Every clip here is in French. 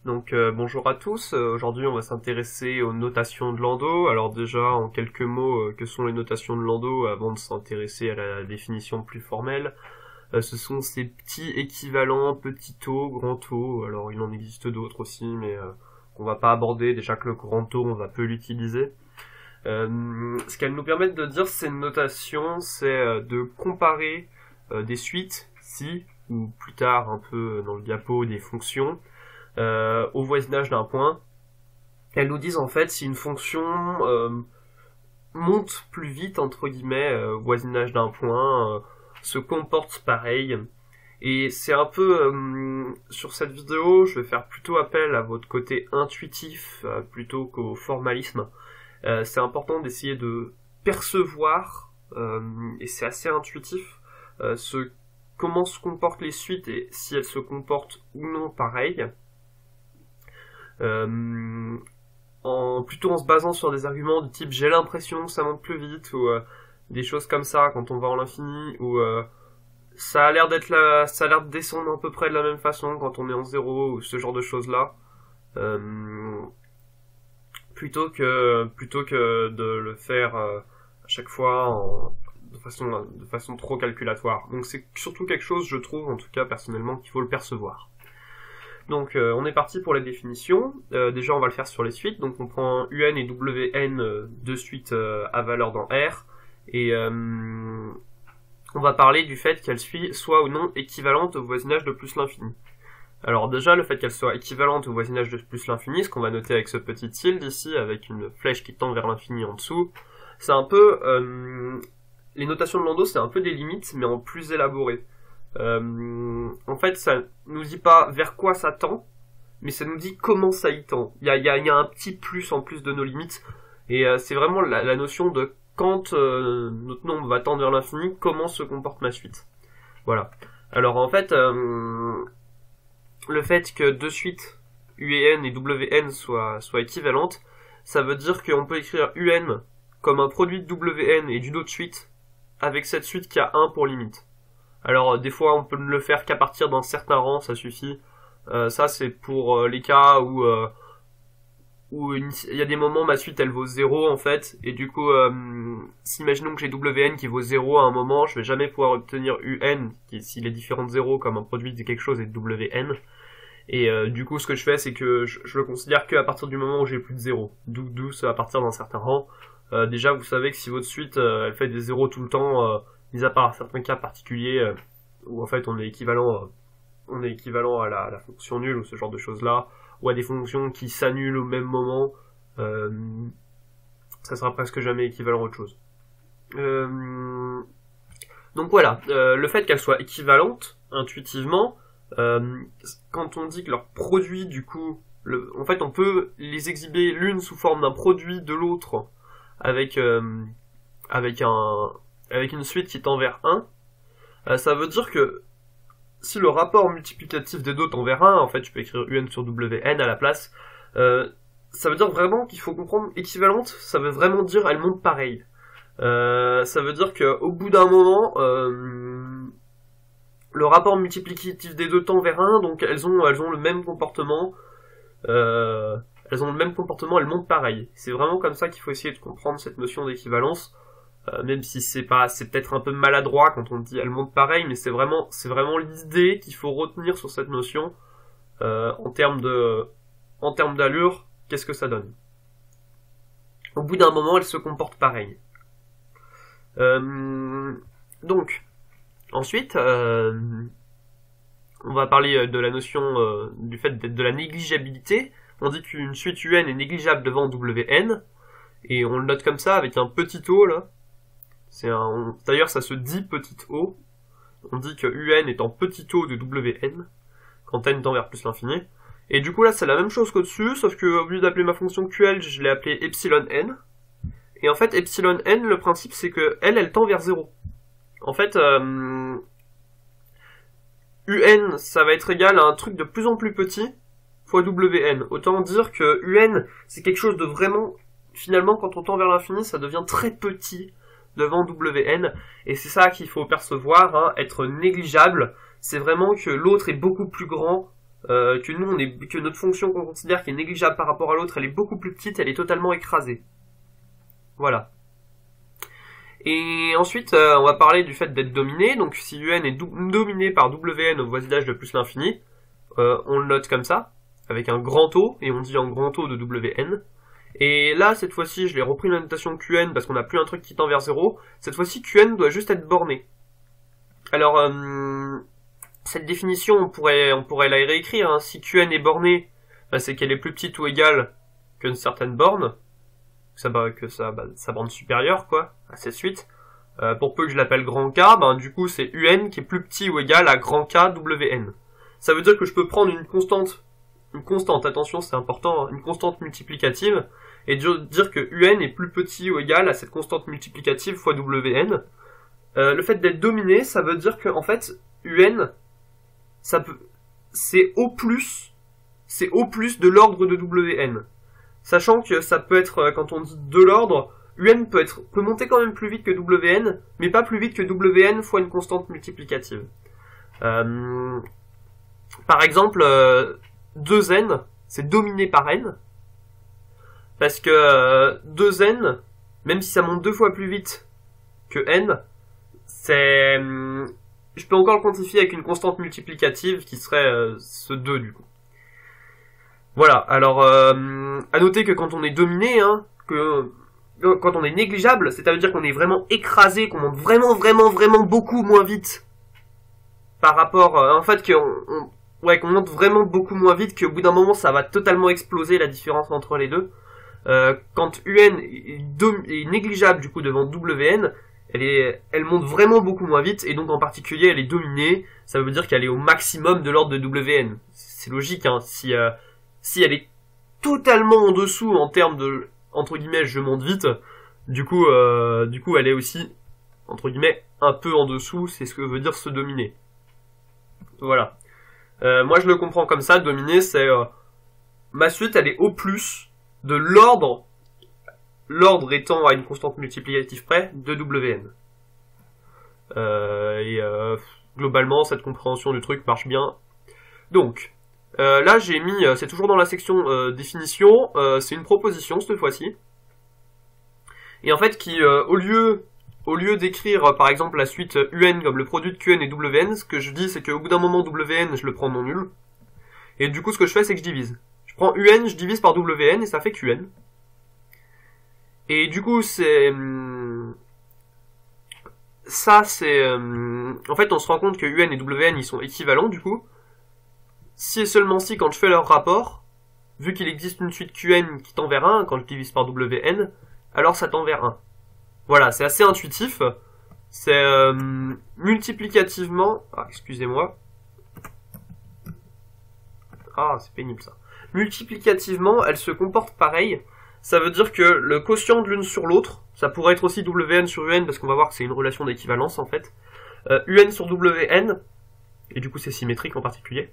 Donc bonjour à tous, aujourd'hui on va s'intéresser aux notations de Landau. Alors déjà en quelques mots, que sont les notations de Landau avant de s'intéresser à la définition plus formelle. Ce sont ces petits équivalents, petit O, grand O, alors il en existe d'autres aussi mais qu'on va pas aborder, déjà que le grand O on va peu l'utiliser. Ce qu'elles nous permettent de dire ces notations, c'est de comparer des suites, si, ou plus tard un peu dans le diapo des fonctions, au voisinage d'un point. Elles nous disent en fait si une fonction monte plus vite entre guillemets au voisinage d'un point, se comporte pareil. Et c'est un peu sur cette vidéo, je vais faire plutôt appel à votre côté intuitif plutôt qu'au formalisme. C'est important d'essayer de percevoir, et c'est assez intuitif, comment se comportent les suites et si elles se comportent ou non pareil. Plutôt en se basant sur des arguments du type j'ai l'impression que ça monte plus vite ou des choses comme ça quand on va en l'infini ou ça a l'air de descendre à peu près de la même façon quand on est en zéro ou ce genre de choses là, plutôt que de le faire à chaque fois de façon trop calculatoire. Donc c'est surtout quelque chose, je trouve en tout cas personnellement, qu'il faut le percevoir. Donc on est parti pour la définition. Déjà on va le faire sur les suites. Donc on prend UN et WN, deux suites à valeur dans R, et on va parler du fait qu'elles soient ou non équivalentes au voisinage de plus l'infini. Alors déjà le fait qu'elles soient équivalentes au voisinage de plus l'infini, ce qu'on va noter avec ce petit tilde ici, avec une flèche qui tend vers l'infini en dessous, c'est un peu... les notations de Landau c'est un peu des limites mais en plus élaboré. En fait, ça nous dit pas vers quoi ça tend, mais ça nous dit comment ça y tend. Il y a un petit plus en plus de nos limites, et c'est vraiment la notion de quand notre nombre va tendre vers l'infini, comment se comporte ma suite. Voilà. Alors en fait, le fait que deux suites UN et WN soient équivalentes, ça veut dire qu'on peut écrire UN comme un produit de WN et d'une autre suite, avec cette suite qui a 1 pour limite. Alors des fois on peut ne le faire qu'à partir d'un certain rang, ça suffit. Ça c'est pour les cas où il y a des moments ma suite elle vaut 0 en fait, et du coup si imaginons que j'ai WN qui vaut 0 à un moment, je vais jamais pouvoir obtenir UN s'il est différent de 0 comme un produit de quelque chose et de WN. Et du coup ce que je fais c'est que je le considère qu'à partir du moment où j'ai plus de 0, d'où à partir d'un certain rang. Déjà vous savez que si votre suite elle fait des 0 tout le temps, mis à part certains cas particuliers où en fait on est équivalent à la fonction nulle ou ce genre de choses là, ou à des fonctions qui s'annulent au même moment, ça sera presque jamais équivalent à autre chose. Donc voilà, le fait qu'elles soient équivalentes intuitivement, quand on dit que leur produit du coup, en fait on peut les exhiber l'une sous forme d'un produit de l'autre avec une suite qui tend vers 1, ça veut dire que si le rapport multiplicatif des deux tend vers 1, en fait je peux écrire UN sur WN à la place, ça veut dire vraiment qu'il faut comprendre équivalente, ça veut vraiment dire elles montent pareil. Ça veut dire qu'au bout d'un moment, le rapport multiplicatif des deux tend vers 1, donc elles ont le même comportement, elles montent pareil. C'est vraiment comme ça qu'il faut essayer de comprendre cette notion d'équivalence. Même si c'est peut-être un peu maladroit quand on dit elles montent pareil, mais c'est vraiment l'idée qu'il faut retenir sur cette notion en termes d'allure. Qu'est-ce que ça donne? Au bout d'un moment, elles se comportent pareil. Donc ensuite, on va parler de la notion du fait de la négligeabilité. On dit qu'une suite UN est négligeable devant WN, et on le note comme ça avec un petit O là. D'ailleurs ça se dit petit o. On dit que UN est en petit o de WN quand n tend vers plus l'infini. Et du coup là c'est la même chose qu'au-dessus, sauf que au lieu d'appeler ma fonction QL, je l'ai appelée epsilon n. Et en fait epsilon n, le principe c'est que elle tend vers 0. En fait UN ça va être égal à un truc de plus en plus petit fois WN. Autant dire que UN c'est quelque chose de vraiment, finalement quand on tend vers l'infini ça devient très petit devant WN, et c'est ça qu'il faut percevoir, hein. Être négligeable, c'est vraiment que l'autre est beaucoup plus grand que notre fonction qu'on considère qui est négligeable par rapport à l'autre, elle est beaucoup plus petite, elle est totalement écrasée. Voilà. Et ensuite, on va parler du fait d'être dominé. Donc si UN est dominé par WN au voisinage de plus l'infini, on le note comme ça, avec un grand O, et on dit un grand O de WN. Et là, cette fois-ci, je l'ai repris la notation QN parce qu'on n'a plus un truc qui tend vers 0. Cette fois-ci, QN doit juste être borné. Alors, cette définition, on pourrait la réécrire. Hein. Si QN est bornée, bah, c'est qu'elle est plus petite ou égale qu'une certaine borne. Sa borne supérieure, quoi, à cette suite. Pour peu que je l'appelle grand K, ben, du coup, c'est UN qui est plus petit ou égal à grand K WN. Ça veut dire que je peux prendre une constante, attention, c'est important, hein, une constante multiplicative, et dire que UN est plus petit ou égal à cette constante multiplicative fois WN. Le fait d'être dominé, ça veut dire que, en fait, UN, c'est au plus de l'ordre de WN. Sachant que ça peut être, quand on dit de l'ordre, UN peut monter quand même plus vite que WN, mais pas plus vite que WN fois une constante multiplicative. Par exemple, 2n, c'est dominé par n, parce que 2n, même si ça monte 2 fois plus vite que n, je peux encore le quantifier avec une constante multiplicative qui serait ce 2 du coup. Voilà, alors à noter que quand on est dominé, hein, quand on est négligeable, c'est-à-dire qu'on est vraiment écrasé, qu'on monte vraiment beaucoup moins vite par rapport, en fait, qu'on monte vraiment beaucoup moins vite, qu'au bout d'un moment ça va totalement exploser la différence entre les deux. Quand UN est négligeable du coup devant WN, elle monte vraiment beaucoup moins vite, et donc en particulier elle est dominée, ça veut dire qu'elle est au maximum de l'ordre de WN. C'est logique, hein, si elle est totalement en dessous en termes de, entre guillemets, je monte vite, du coup elle est aussi, entre guillemets, un peu en dessous, c'est ce que veut dire se dominer. Voilà. Moi je le comprends comme ça, dominer, c'est, ma suite elle est au plus de l'ordre étant à une constante multiplicative près, de WN. Globalement, cette compréhension du truc marche bien. Donc, là j'ai mis, c'est toujours dans la section définition, c'est une proposition cette fois-ci. Et en fait qui, au lieu d'écrire par exemple la suite UN comme le produit de QN et WN, ce que je dis c'est qu'au bout d'un moment WN je le prends non nul. Et du coup ce que je fais c'est que je divise. Je prends UN, je divise par WN et ça fait QN. Et du coup c'est... ça c'est... en fait on se rend compte que UN et WN ils sont équivalents du coup. Si et seulement si quand je fais leur rapport, vu qu'il existe une suite QN qui tend vers 1, quand je divise par WN, alors ça tend vers 1. Voilà, c'est assez intuitif. C'est multiplicativement... Ah, excusez-moi. Ah, c'est pénible ça. Multiplicativement, elle se comporte pareil. Ça veut dire que le quotient de l'une sur l'autre, ça pourrait être aussi WN sur UN, parce qu'on va voir que c'est une relation d'équivalence en fait. UN sur WN, et du coup c'est symétrique en particulier,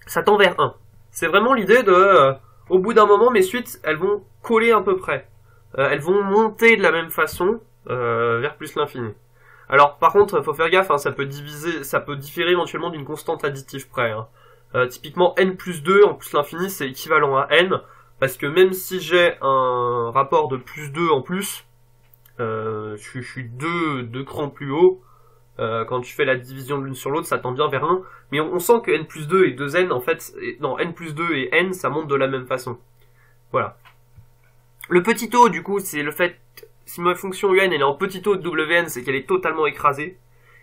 ça tend vers 1. C'est vraiment l'idée de... au bout d'un moment, mes suites, elles vont coller à peu près. Elles vont monter de la même façon vers plus l'infini. Alors par contre, faut faire gaffe, hein, ça peut différer éventuellement d'une constante additive près. Hein. Typiquement n plus 2 en plus l'infini c'est équivalent à n, parce que même si j'ai un rapport de plus 2 en plus, je suis deux crans plus haut, quand tu fais la division de l'une sur l'autre ça tend bien vers 1, mais on sent que n plus 2 et 2n en fait, non, n plus 2 et n ça monte de la même façon. Voilà. Le petit o du coup c'est le fait, si ma fonction UN elle est en petit o de WN, c'est qu'elle est totalement écrasée.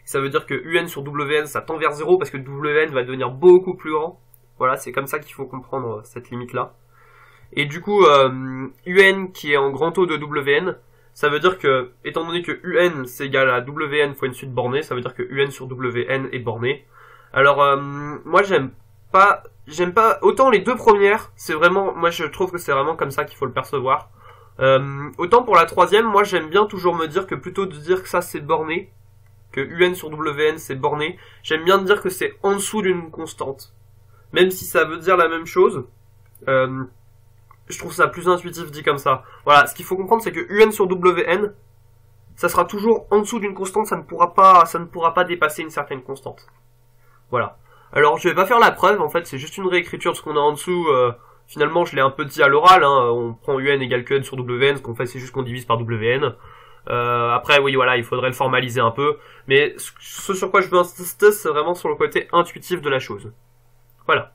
Ça veut dire que UN sur WN ça tend vers 0 parce que WN va devenir beaucoup plus grand. Voilà, c'est comme ça qu'il faut comprendre cette limite là. Et du coup UN qui est en grand O de WN, ça veut dire que, étant donné que UN c'est égal à WN fois une suite bornée, ça veut dire que UN sur WN est borné. Alors moi j'aime pas autant les deux premières, c'est vraiment, moi je trouve que c'est vraiment comme ça qu'il faut le percevoir. Autant pour la troisième, moi j'aime bien toujours me dire que plutôt de dire que ça c'est borné, que UN sur WN c'est borné, j'aime bien dire que c'est en dessous d'une constante. Même si ça veut dire la même chose, je trouve ça plus intuitif dit comme ça. Voilà, ce qu'il faut comprendre c'est que UN sur WN, ça sera toujours en dessous d'une constante, ça ne pourra pas dépasser une certaine constante. Voilà. Alors je vais pas faire la preuve, en fait c'est juste une réécriture de ce qu'on a en dessous. Finalement je l'ai un peu dit à l'oral, hein. On prend UN égale QN sur WN, ce qu'on fait c'est juste qu'on divise par WN. Après oui voilà, il faudrait le formaliser un peu, mais ce sur quoi je veux insister c'est vraiment sur le côté intuitif de la chose. Voilà.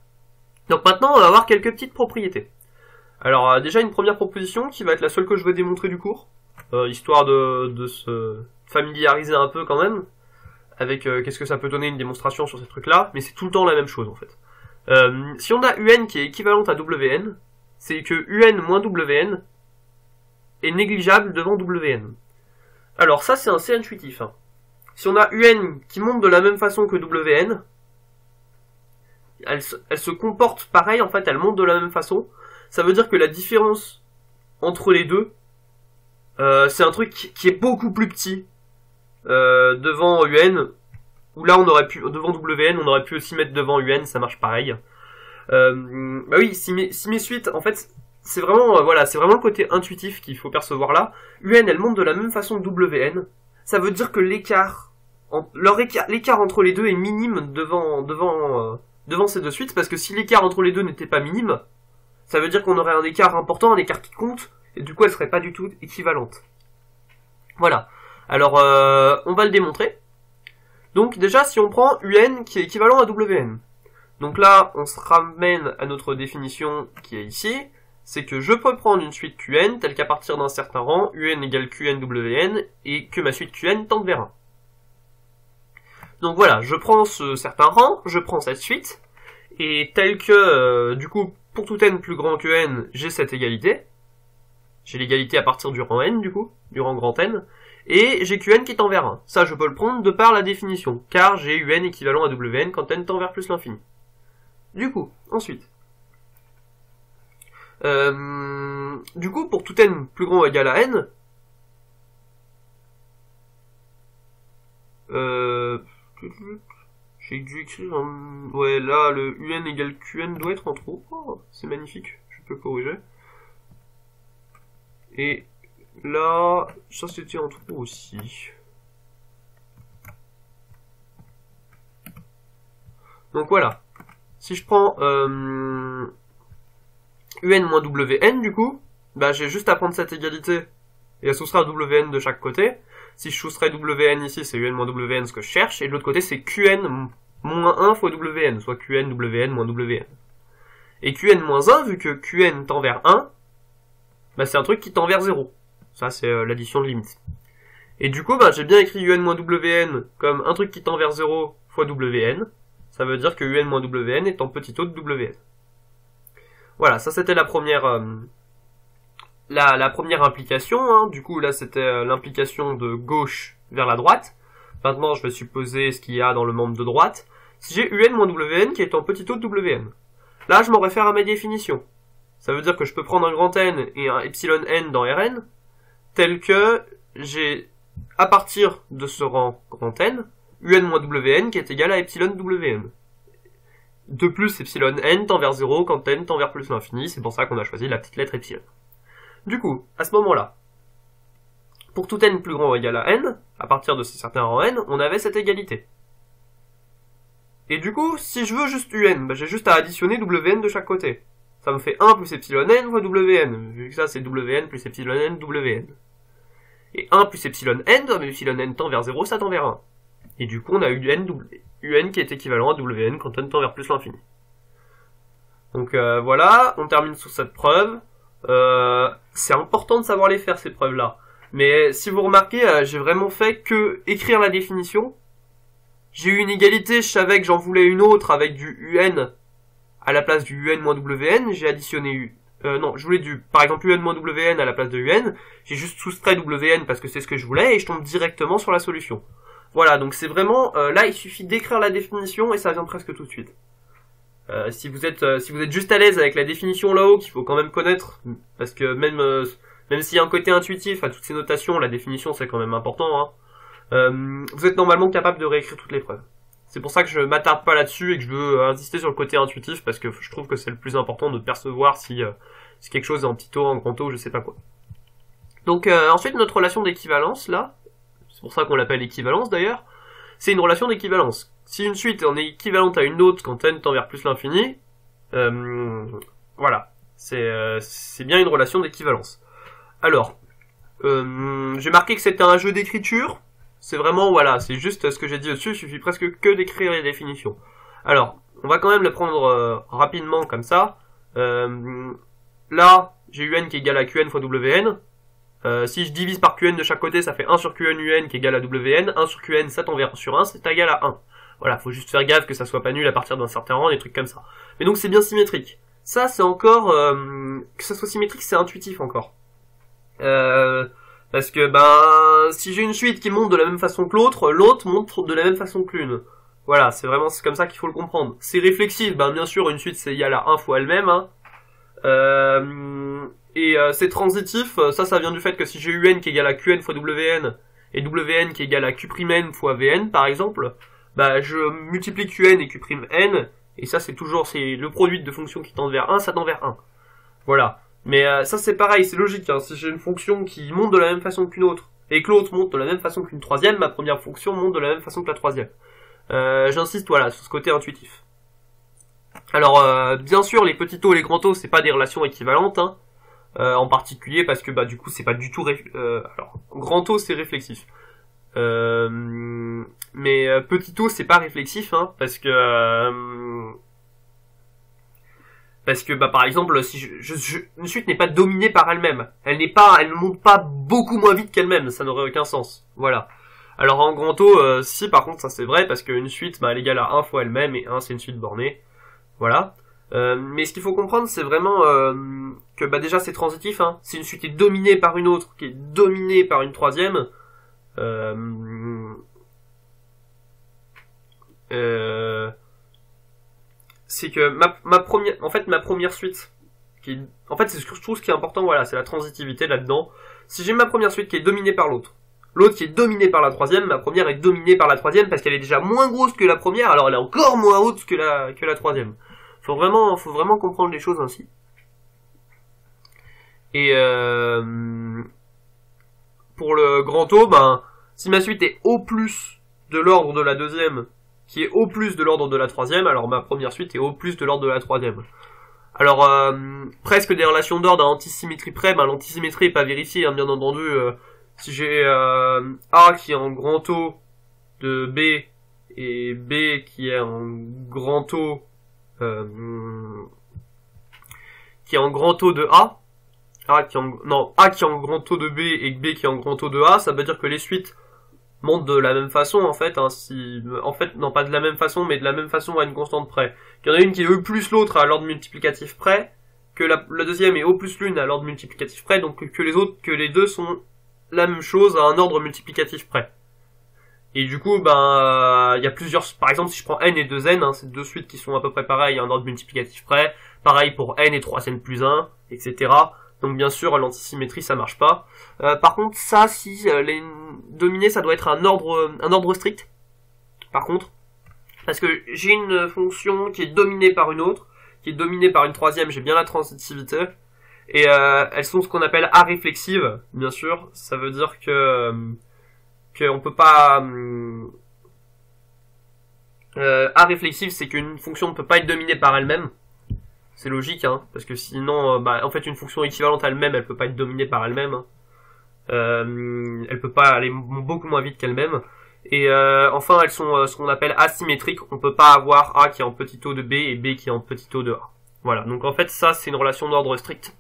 Donc maintenant on va voir quelques petites propriétés. Alors déjà une première proposition qui va être la seule que je vais démontrer du cours, histoire de se familiariser un peu quand même avec qu'est-ce que ça peut donner une démonstration sur ces trucs-là, mais c'est tout le temps la même chose en fait. Si on a UN qui est équivalente à WN, c'est que UN moins WN est négligeable devant WN. Alors ça c'est assez intuitif. Hein. Si on a UN qui monte de la même façon que WN, elle se comporte pareil, en fait elle monte de la même façon, ça veut dire que la différence entre les deux, c'est un truc qui est beaucoup plus petit devant UN, où là on aurait pu, devant WN, on aurait pu aussi mettre devant UN, ça marche pareil. Bah oui, si mes suites, en fait, c'est vraiment, voilà, c'est vraiment le côté intuitif qu'il faut percevoir là. UN, elle monte de la même façon que WN, ça veut dire que l'écart entre les deux est minime devant ces deux suites, parce que si l'écart entre les deux n'était pas minime, ça veut dire qu'on aurait un écart important, un écart qui compte, et du coup elle serait pas du tout équivalente. Voilà. Alors, on va le démontrer. Donc déjà, si on prend UN qui est équivalent à WN, donc là, on se ramène à notre définition qui est ici, c'est que je peux prendre une suite QN telle qu'à partir d'un certain rang, UN égale QN et que ma suite QN tende vers 1. Donc voilà, je prends ce certain rang, je prends cette suite, et tel que, du coup, pour tout n plus grand que n, j'ai cette égalité. J'ai l'égalité à partir du rang n, du coup, du rang grand n. Et j'ai qn qui tend vers 1. Ça, je peux le prendre de par la définition, car j'ai un équivalent à wn quand n tend vers plus l'infini. Du coup, ensuite. Du coup, pour tout n plus grand ou égal à n, j'ai dû écrire un... Ouais, là, le UN égale QN doit être en trou. Oh, c'est magnifique, je peux corriger. Et là, ça c'était en trou aussi. Donc voilà. Si je prends UN moins WN, du coup, bah j'ai juste à prendre cette égalité et à soustraire WN de chaque côté. Si je soustrais WN ici, c'est UN moins WN ce que je cherche, et de l'autre côté, c'est QN moins 1 fois WN, soit QN WN moins WN. Et QN moins 1, vu que QN tend vers 1, bah c'est un truc qui tend vers 0. Ça, c'est l'addition de limite. Et du coup, bah j'ai bien écrit UN moins WN comme un truc qui tend vers 0 fois WN. Ça veut dire que UN moins WN est en petit o de WN. Voilà, ça c'était la première... La première implication, hein. Du coup là c'était l'implication de gauche vers la droite. Maintenant je vais supposer ce qu'il y a dans le membre de droite. Si j'ai UN moins WN qui est en petit o de WN. Là je m'en réfère à ma définition. Ça veut dire que je peux prendre un grand N et un epsilon N dans Rn, tel que j'ai, à partir de ce rang grand N, UN moins WN qui est égal à epsilon WN. De plus, epsilon N tend vers 0 quand N tend vers plus l'infini, c'est pour ça qu'on a choisi la petite lettre epsilon. Du coup, à ce moment-là, pour tout n plus grand ou égal à n, à partir de ce certain rang n, on avait cette égalité. Et du coup, si je veux juste un, bah j'ai juste à additionner wn de chaque côté. Ça me fait 1 plus epsilon n fois wn, vu que ça c'est wn plus epsilon n wn. Et 1 plus epsilon n, comme epsilon n tend vers 0, ça tend vers 1. Et du coup, on a un qui est équivalent à wn quand n tend vers plus l'infini. Donc voilà, on termine sur cette preuve. C'est important de savoir les faire ces preuves là, mais si vous remarquez j'ai vraiment fait que écrire la définition. J'ai eu une égalité, je savais que j'en voulais une autre avec du UN à la place du UN moins WN, j'ai additionné non, je voulais par exemple UN moins WN à la place de UN, j'ai juste soustrait WN parce que c'est ce que je voulais et je tombe directement sur la solution. Voilà, donc c'est vraiment là il suffit d'écrire la définition et ça vient presque tout de suite. Si vous êtes juste à l'aise avec la définition là-haut, qu'il faut quand même connaître, parce que même s'il y a un côté intuitif à toutes ces notations, la définition c'est quand même important, hein, vous êtes normalement capable de réécrire toutes les preuves. C'est pour ça que je m'attarde pas là-dessus et que je veux insister sur le côté intuitif, parce que je trouve que c'est le plus important de percevoir si quelque chose est en petit o, en grand o, je sais pas quoi. Donc ensuite notre relation d'équivalence là, c'est pour ça qu'on l'appelle équivalence d'ailleurs, c'est une relation d'équivalence. si une suite en est équivalente à une autre quand n tend vers plus l'infini, voilà, c'est bien une relation d'équivalence. Alors, j'ai marqué que c'était un jeu d'écriture. C'est vraiment, voilà, c'est juste ce que j'ai dit au-dessus, il suffit presque que d'écrire les définitions. Alors, on va quand même le prendre rapidement comme ça. Là, j'ai un qui est égal à qn fois wn. Si je divise par qn de chaque côté, ça fait 1 sur qn un qui est égal à wn. 1 sur qn, ça tend vers sur 1, c'est égal à 1. Voilà, faut juste faire gaffe que ça soit pas nul à partir d'un certain rang, des trucs comme ça. Mais donc c'est bien symétrique. Ça, c'est encore... que ça soit symétrique, c'est intuitif encore. Parce que, si j'ai une suite qui monte de la même façon que l'autre monte de la même façon que l'une. Voilà, c'est comme ça qu'il faut le comprendre. C'est réflexif, bien sûr, une suite c'est égal à 1 fois elle-même, hein. C'est transitif, ça vient du fait que si j'ai un qui est égal à qn fois wn, et wn qui est égal à q'm fois vn, par exemple, je multiplie qn et q'm, et ça c'est le produit de fonctions qui tendent vers 1, ça tend vers 1. Voilà. Mais ça c'est pareil, c'est logique, hein. Si j'ai une fonction qui monte de la même façon qu'une autre, et que l'autre monte de la même façon qu'une troisième, ma première fonction monte de la même façon que la troisième. J'insiste, voilà, sur ce côté intuitif. Alors, bien sûr, les petits taux et les grands taux, c'est pas des relations équivalentes, hein. En particulier parce que, du coup, c'est pas du tout... alors, grand taux, c'est réflexif. Mais petit taux, c'est pas réflexif, hein, parce que, par exemple, si une suite n'est pas dominée par elle-même. Elle ne monte pas beaucoup moins vite qu'elle-même, ça n'aurait aucun sens. Voilà. Alors en grand taux, si par contre ça c'est vrai, parce qu'une suite, elle est égale à 1 fois elle-même, et 1 c'est une suite bornée. Voilà. Mais ce qu'il faut comprendre, c'est vraiment que déjà c'est transitif, hein. Si une suite est dominée par une autre, qui est dominée par une troisième, c'est que ma première suite, en fait c'est ce que je trouve ce qui est important, voilà, c'est la transitivité là-dedans. Si j'ai ma première suite qui est dominée par l'autre qui est dominée par la troisième, ma première est dominée par la troisième parce qu'elle est déjà moins grosse que la première, alors elle est encore moins haute que la troisième. Faut vraiment comprendre les choses ainsi. Et pour le grand taux, si ma suite est au plus de l'ordre de la deuxième, qui est au plus de l'ordre de la troisième, alors ma première suite est au plus de l'ordre de la troisième. Alors, presque des relations d'ordre à antisymétrie près, l'antisymétrie est pas vérifiée, hein, bien entendu. Si j'ai A qui est en grand taux de B, et B qui est en grand taux de A, A qui est en grand taux de B et B qui est en grand taux de A, ça veut dire que les suites montent de la même façon, en fait, hein, non pas de la même façon, mais de la même façon à une constante près. Il y en a une qui est E plus l'autre à l'ordre multiplicatif près, que la deuxième est O plus l'une à l'ordre multiplicatif près, donc que les deux sont la même chose à un ordre multiplicatif près. Et du coup, il y a plusieurs, par exemple, si je prends n et 2n, hein, c'est deux suites qui sont à peu près pareilles à un ordre multiplicatif près, pareil pour n et 3n plus 1, etc. Donc bien sûr, l'antisymétrie, ça marche pas. Par contre, ça, si les dominés, ça doit être un ordre strict. Par contre, parce que j'ai une fonction qui est dominée par une autre, qui est dominée par une troisième, j'ai bien la transitivité, et elles sont ce qu'on appelle aréflexives, bien sûr. Ça veut dire que on peut pas... aréflexive, c'est qu'une fonction ne peut pas être dominée par elle-même. C'est logique, hein, parce que sinon, en fait, une fonction équivalente à elle-même, elle peut pas être dominée par elle-même. Hein. Elle peut pas aller beaucoup moins vite qu'elle-même. Et enfin, elles sont ce qu'on appelle asymétriques. On peut pas avoir A qui est en petit o de B et B qui est en petit o de A. Voilà, donc en fait, ça, c'est une relation d'ordre strict.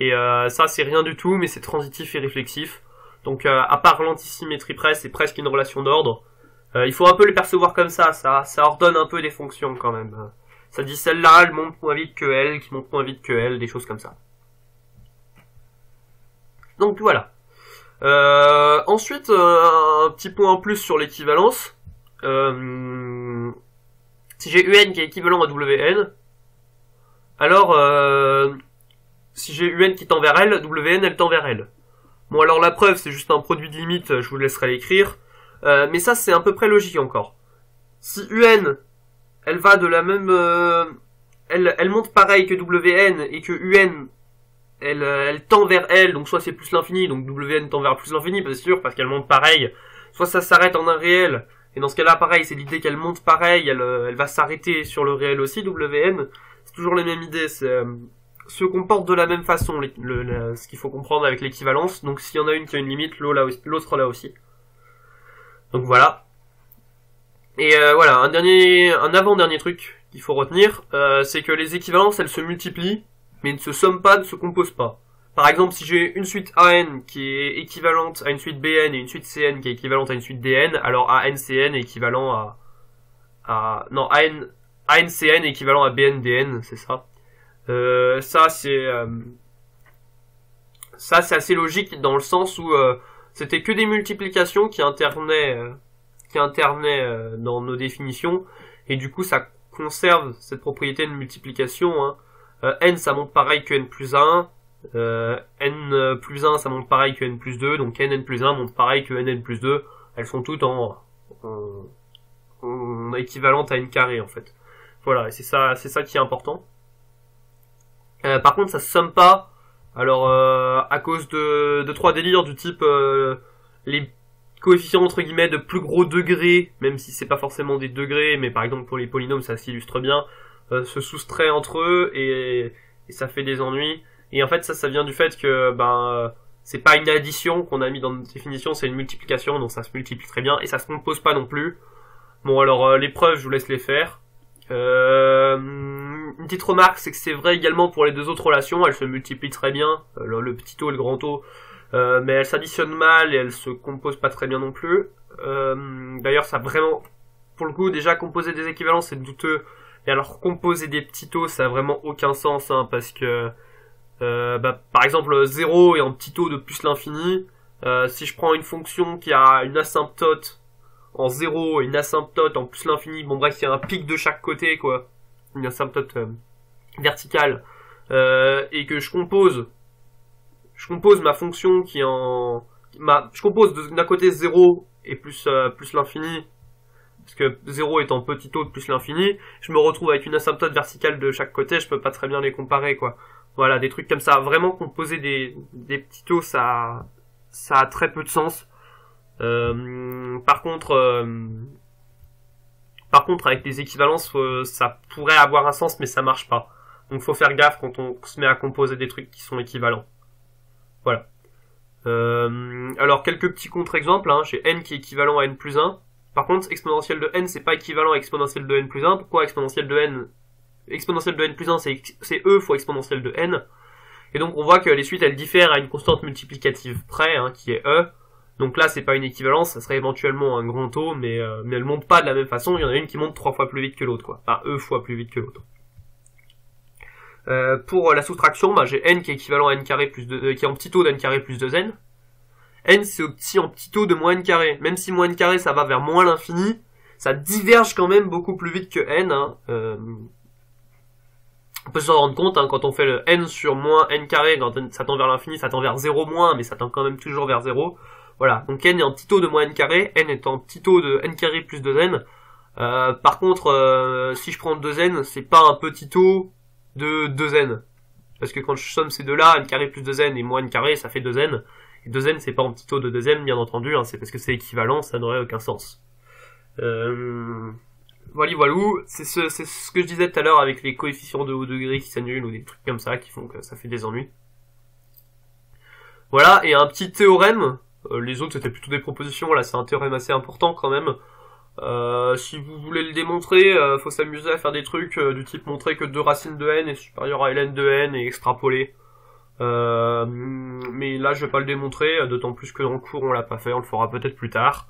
Et ça, c'est rien du tout, mais c'est transitif et réflexif. Donc, à part l'antisymétrie près, c'est presque une relation d'ordre. Il faut un peu le percevoir comme ça ordonne un peu des fonctions quand même. Ça dit celle-là, elle monte moins vite que elle, qui monte moins vite que elle, des choses comme ça. Donc voilà. Ensuite, un petit point en plus sur l'équivalence. Si j'ai un qui est équivalent à wn, alors si j'ai un qui tend vers elle, wn elle tend vers elle. Bon alors la preuve c'est juste un produit de limite, je vous laisserai l'écrire. Mais ça c'est à peu près logique encore. Si un elle va de la même... elle monte pareil que wn et que un elle tend vers elle, donc soit c'est plus l'infini, donc wn tend vers plus l'infini, c'est sûr, parce qu'elle monte pareil, soit ça s'arrête en un réel, et dans ce cas-là, pareil, c'est l'idée qu'elle monte pareil, elle va s'arrêter sur le réel aussi, Wn. C'est toujours les mêmes idées, se comportent de la même façon, ce qu'il faut comprendre avec l'équivalence. Donc s'il y en a une qui a une limite, l'autre là aussi. Donc voilà. Et voilà, un avant-dernier truc qu'il faut retenir, c'est que les équivalences, elles se multiplient, mais ne se somment pas, ne se composent pas. Par exemple, si j'ai une suite AN qui est équivalente à une suite BN et une suite CN qui est équivalente à une suite DN, alors ANCN est équivalent non, ANCN est équivalent à BNDN, c'est ça. Ça c'est assez logique dans le sens où c'était que des multiplications qui intervenaient dans nos définitions, et du coup ça conserve cette propriété de multiplication, hein. N ça monte pareil que N plus 1, N plus 1 ça monte pareil que N plus 2, donc N plus 1 monte pareil que N plus 2, elles sont toutes en équivalentes à N carré en fait. Voilà, et c'est ça qui est important. Par contre ça se somme pas, alors à cause de trois délires du type les coefficients entre guillemets de plus gros degrés, même si c'est pas forcément des degrés, mais par exemple pour les polynômes ça s'illustre bien, se soustraient entre eux et ça fait des ennuis. Et en fait ça vient du fait que c'est pas une addition qu'on a mis dans notre définition, c'est une multiplication, donc ça se multiplie très bien et ça se compose pas non plus. Bon alors les preuves je vous laisse les faire. Une petite remarque, c'est que c'est vrai également pour les deux autres relations, elles se multiplient très bien, le petit O et le grand O, mais elles s'additionnent mal et elles se composent pas très bien non plus. D'ailleurs ça vraiment, pour le coup déjà composer des équivalences c'est douteux, et alors composer des petits O ça a vraiment aucun sens, hein, parce que par exemple 0 est en petit O de plus l'infini, si je prends une fonction qui a une asymptote en 0 et une asymptote en plus l'infini, bon bref il y a un pic de chaque côté quoi, une asymptote verticale, et que je compose ma fonction qui est je compose d'un côté 0 et plus l'infini, parce que 0 est en petit O de plus l'infini, je me retrouve avec une asymptote verticale de chaque côté, je peux pas très bien les comparer quoi. Voilà, des trucs comme ça, vraiment composer des petits O ça a très peu de sens. Par contre avec les équivalences ça pourrait avoir un sens mais ça marche pas, donc faut faire gaffe quand on se met à composer des trucs qui sont équivalents. Voilà. Alors quelques petits contre-exemples, hein. J'ai n qui est équivalent à n plus 1, par contre exponentielle de n c'est pas équivalent à exponentielle de n plus 1. Pourquoi exponentielle de n plus 1 c'est e fois exponentielle de n, et donc on voit que les suites elles diffèrent à une constante multiplicative près, hein, qui est e. Donc là, c'est pas une équivalence, ça serait éventuellement un grand O, mais elle monte pas de la même façon. Il y en a une qui monte 3 fois plus vite que l'autre, quoi. Enfin, E fois plus vite que l'autre. Pour la soustraction, j'ai n qui est équivalent à n carré plus 2, qui est en petit O d'n carré plus 2n. N, c'est aussi en petit O de moins n carré. Même si moins n carré, ça va vers moins l'infini, ça diverge quand même beaucoup plus vite que n, hein. On peut s'en rendre compte, hein, quand on fait le n sur moins n carré, quand ça tend vers l'infini, ça tend vers 0 moins, mais ça tend quand même toujours vers 0. Voilà, donc n est en petit O de moins n carré, n est en petit O de n carré plus 2n. Par contre, si je prends 2n, c'est pas un petit O de 2n. Parce que quand je somme ces deux-là, n carré plus 2n et moins n carré, ça fait 2n. Et 2n, c'est pas en petit O de 2n, bien entendu, hein, c'est parce que c'est équivalent, ça n'aurait aucun sens. Voilà, c'est ce que je disais tout à l'heure avec les coefficients de haut degré qui s'annulent ou des trucs comme ça qui font que ça fait des ennuis. Voilà, et un petit théorème. Les autres c'était plutôt des propositions, là c'est un théorème assez important quand même. Si vous voulez le démontrer, faut s'amuser à faire des trucs du type montrer que 2 racines de n est supérieur à ln de n et extrapoler. Mais là je vais pas le démontrer, d'autant plus que dans le cours on l'a pas fait, on le fera peut-être plus tard.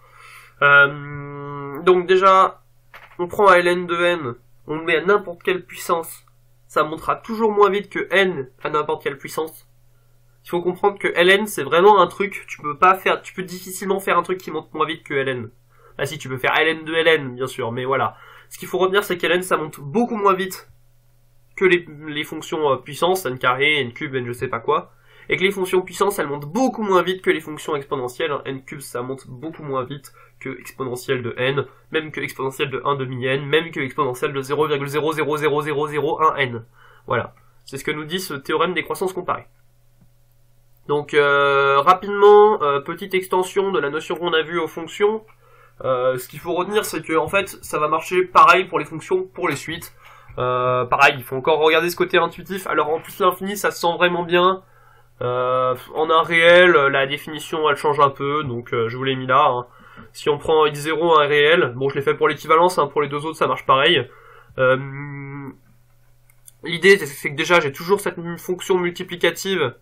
Donc déjà, on prend ln de n, on le met à n'importe quelle puissance, ça montera toujours moins vite que n à n'importe quelle puissance. Il faut comprendre que ln c'est vraiment un truc, tu peux difficilement faire un truc qui monte moins vite que ln. Ah si, tu peux faire ln de ln bien sûr, mais voilà. Ce qu'il faut retenir c'est que ln ça monte beaucoup moins vite que les fonctions puissance, n carré, n cube, n je sais pas quoi, et que les fonctions puissance elles montent beaucoup moins vite que les fonctions exponentielles, n cube ça monte beaucoup moins vite que exponentielle de n, même que exponentielle de 1 demi n, même que exponentielle de 0,0000001 n. Voilà. C'est ce que nous dit ce théorème des croissances comparées. Donc rapidement, petite extension de la notion qu'on a vue aux fonctions. Ce qu'il faut retenir, c'est que en fait, ça va marcher pareil pour les fonctions, pour les suites. Pareil, il faut encore regarder ce côté intuitif. Alors en plus l'infini, ça se sent vraiment bien. En un réel, la définition elle change un peu, donc je vous l'ai mis là. Hein. Si on prend x0 un réel, bon je l'ai fait pour l'équivalence, hein, pour les deux autres ça marche pareil. L'idée c'est que déjà j'ai toujours cette fonction multiplicative.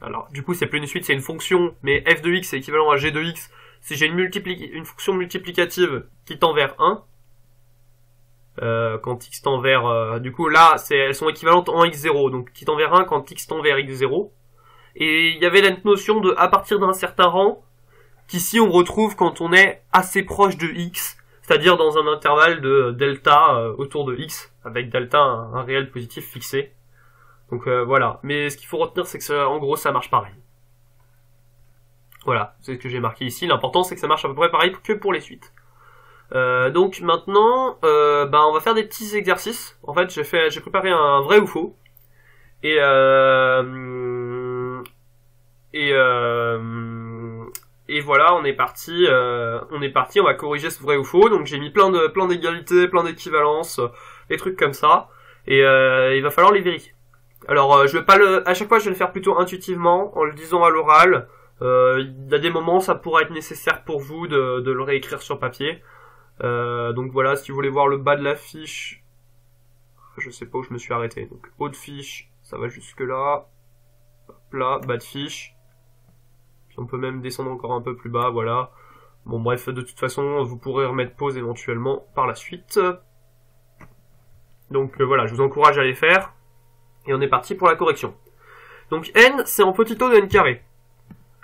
Alors du coup c'est plus une suite, c'est une fonction, mais f de x est équivalent à g de x. Si j'ai une fonction multiplicative qui tend vers 1, quand x tend vers... du coup là elles sont équivalentes en x0, donc qui tend vers 1 quand x tend vers x0. Et il y avait la notion de à partir d'un certain rang, qu'ici on retrouve quand on est assez proche de x, c'est-à-dire dans un intervalle de delta autour de x, avec delta un réel positif fixé. Donc voilà, mais ce qu'il faut retenir c'est que en gros ça marche pareil. Voilà, c'est ce que j'ai marqué ici, l'important c'est que ça marche à peu près pareil que pour les suites. Donc maintenant, on va faire des petits exercices. En fait j'ai préparé un vrai ou faux, et voilà, on est parti, on va corriger ce vrai ou faux. Donc j'ai mis plein d'égalités, plein d'équivalences, des trucs comme ça, et il va falloir les vérifier. Alors je vais pas à chaque fois je vais le faire plutôt intuitivement, en le disant à l'oral. Il y a des moments ça pourra être nécessaire pour vous de le réécrire sur papier. Donc voilà, si vous voulez voir le bas de la fiche, je sais pas où je me suis arrêté. Donc haut de fiche, ça va jusque là. Hop là, bas de fiche. On peut même descendre encore un peu plus bas, voilà. Bon bref, de toute façon, vous pourrez remettre pause éventuellement par la suite. Donc voilà, je vous encourage à les faire. Et on est parti pour la correction. Donc n, c'est en petit o de n carré.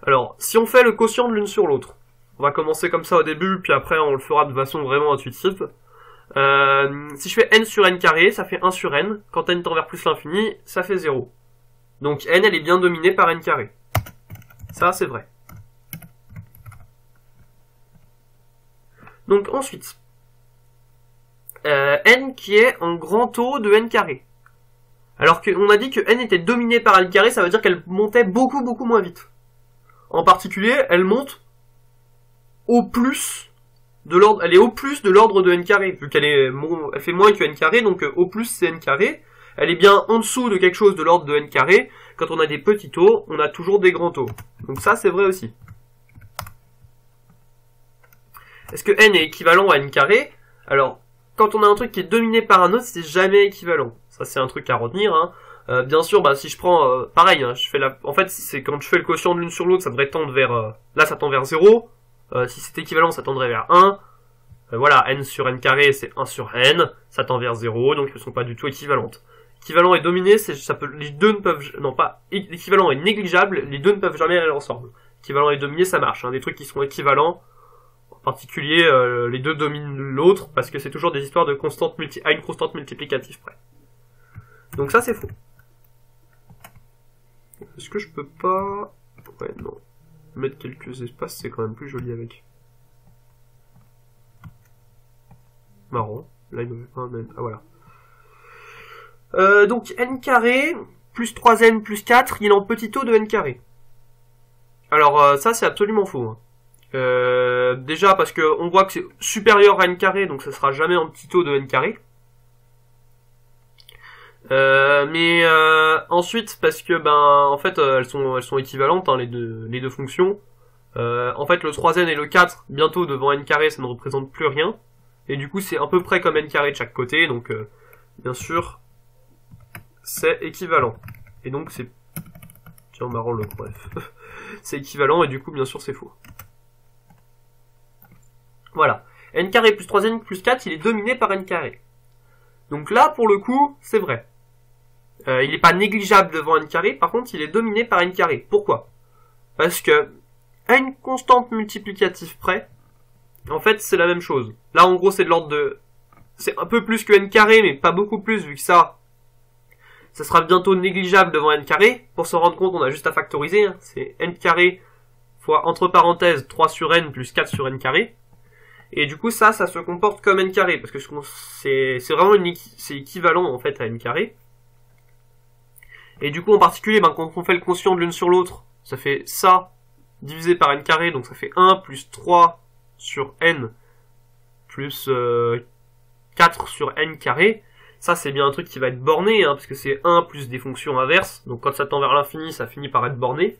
Alors, si on fait le quotient de l'une sur l'autre, on va commencer comme ça au début, puis après on le fera de façon vraiment intuitive. Si je fais n sur n carré, ça fait 1 sur n. Quand n tend vers plus l'infini, ça fait 0. Donc n, elle est bien dominée par n carré. Ça, c'est vrai. Donc ensuite, n qui est en grand O de n carré. Alors qu'on a dit que n était dominée par n carré, ça veut dire qu'elle montait beaucoup moins vite. En particulier, elle monte au plus de l'ordre, elle est au plus de l'ordre de n carré, vu qu'elle elle fait moins que n carré, donc au plus c'est n carré. Elle est bien en dessous de quelque chose de l'ordre de n carré. Quand on a des petits O, on a toujours des grands O. Donc ça, c'est vrai aussi. Est-ce que n est équivalent à n carré? Alors, quand on a un truc qui est dominé par un autre, c'est jamais équivalent. Ça, c'est un truc à retenir. Hein. Bien sûr, si je prends... pareil, hein, en fait, c'est quand je fais le quotient de l'une sur l'autre, ça devrait tendre vers... là, ça tend vers 0. Si c'est équivalent, ça tendrait vers 1. Voilà, n sur n carré, c'est 1 sur n. Ça tend vers 0, donc elles ne sont pas du tout équivalentes. Équivalent et dominé, les deux ne peuvent, non pas, l'équivalent est négligeable, les deux ne peuvent jamais aller ensemble. Équivalent et dominé, ça marche, hein. Des trucs qui sont équivalents, en particulier, les deux dominent l'autre, parce que c'est toujours des histoires de à une constante multiplicative près. Donc ça, c'est faux. Est-ce que je peux pas, ouais, non. Mettre quelques espaces, c'est quand même plus joli avec. Marrant. Là, il me fait pas un même, ah voilà. Donc n carré plus 3n plus 4, il est en petit o de n carré. Alors ça c'est absolument faux. Hein. Déjà parce que on voit que c'est supérieur à n carré, donc ça sera jamais en petit o de n carré. Mais ensuite parce que en fait elles sont équivalentes, hein, les deux fonctions. En fait le 3n et le 4 bientôt devant n carré ça ne représente plus rien. Et du coup c'est à peu près comme n carré de chaque côté, donc bien sûr c'est équivalent. Et donc c'est... Tiens, marrant le bref. C'est équivalent et du coup bien sûr c'est faux. Voilà. N carré plus 3n plus 4, il est dominé par n carré. Donc là pour le coup, c'est vrai. Il n'est pas négligeable devant n carré, par contre il est dominé par n carré. Pourquoi? Parce que à une constante multiplicative près, en fait c'est la même chose. Là en gros c'est de l'ordre de... C'est un peu plus que n carré, mais pas beaucoup plus vu que ça sera bientôt négligeable devant n carré. Pour s'en rendre compte, on a juste à factoriser. Hein. C'est n carré fois, entre parenthèses, 3 sur n plus 4 sur n carré. Et du coup, ça se comporte comme n carré. Parce que c'est vraiment c'est équivalent, en fait, à n carré. Et du coup, en particulier, quand on fait le quotient de l'une sur l'autre, ça fait ça divisé par n carré. Donc ça fait 1 plus 3 sur n plus 4 sur n carré. Ça, c'est bien un truc qui va être borné, hein, parce que c'est 1 plus des fonctions inverses. Donc quand ça tend vers l'infini, ça finit par être borné.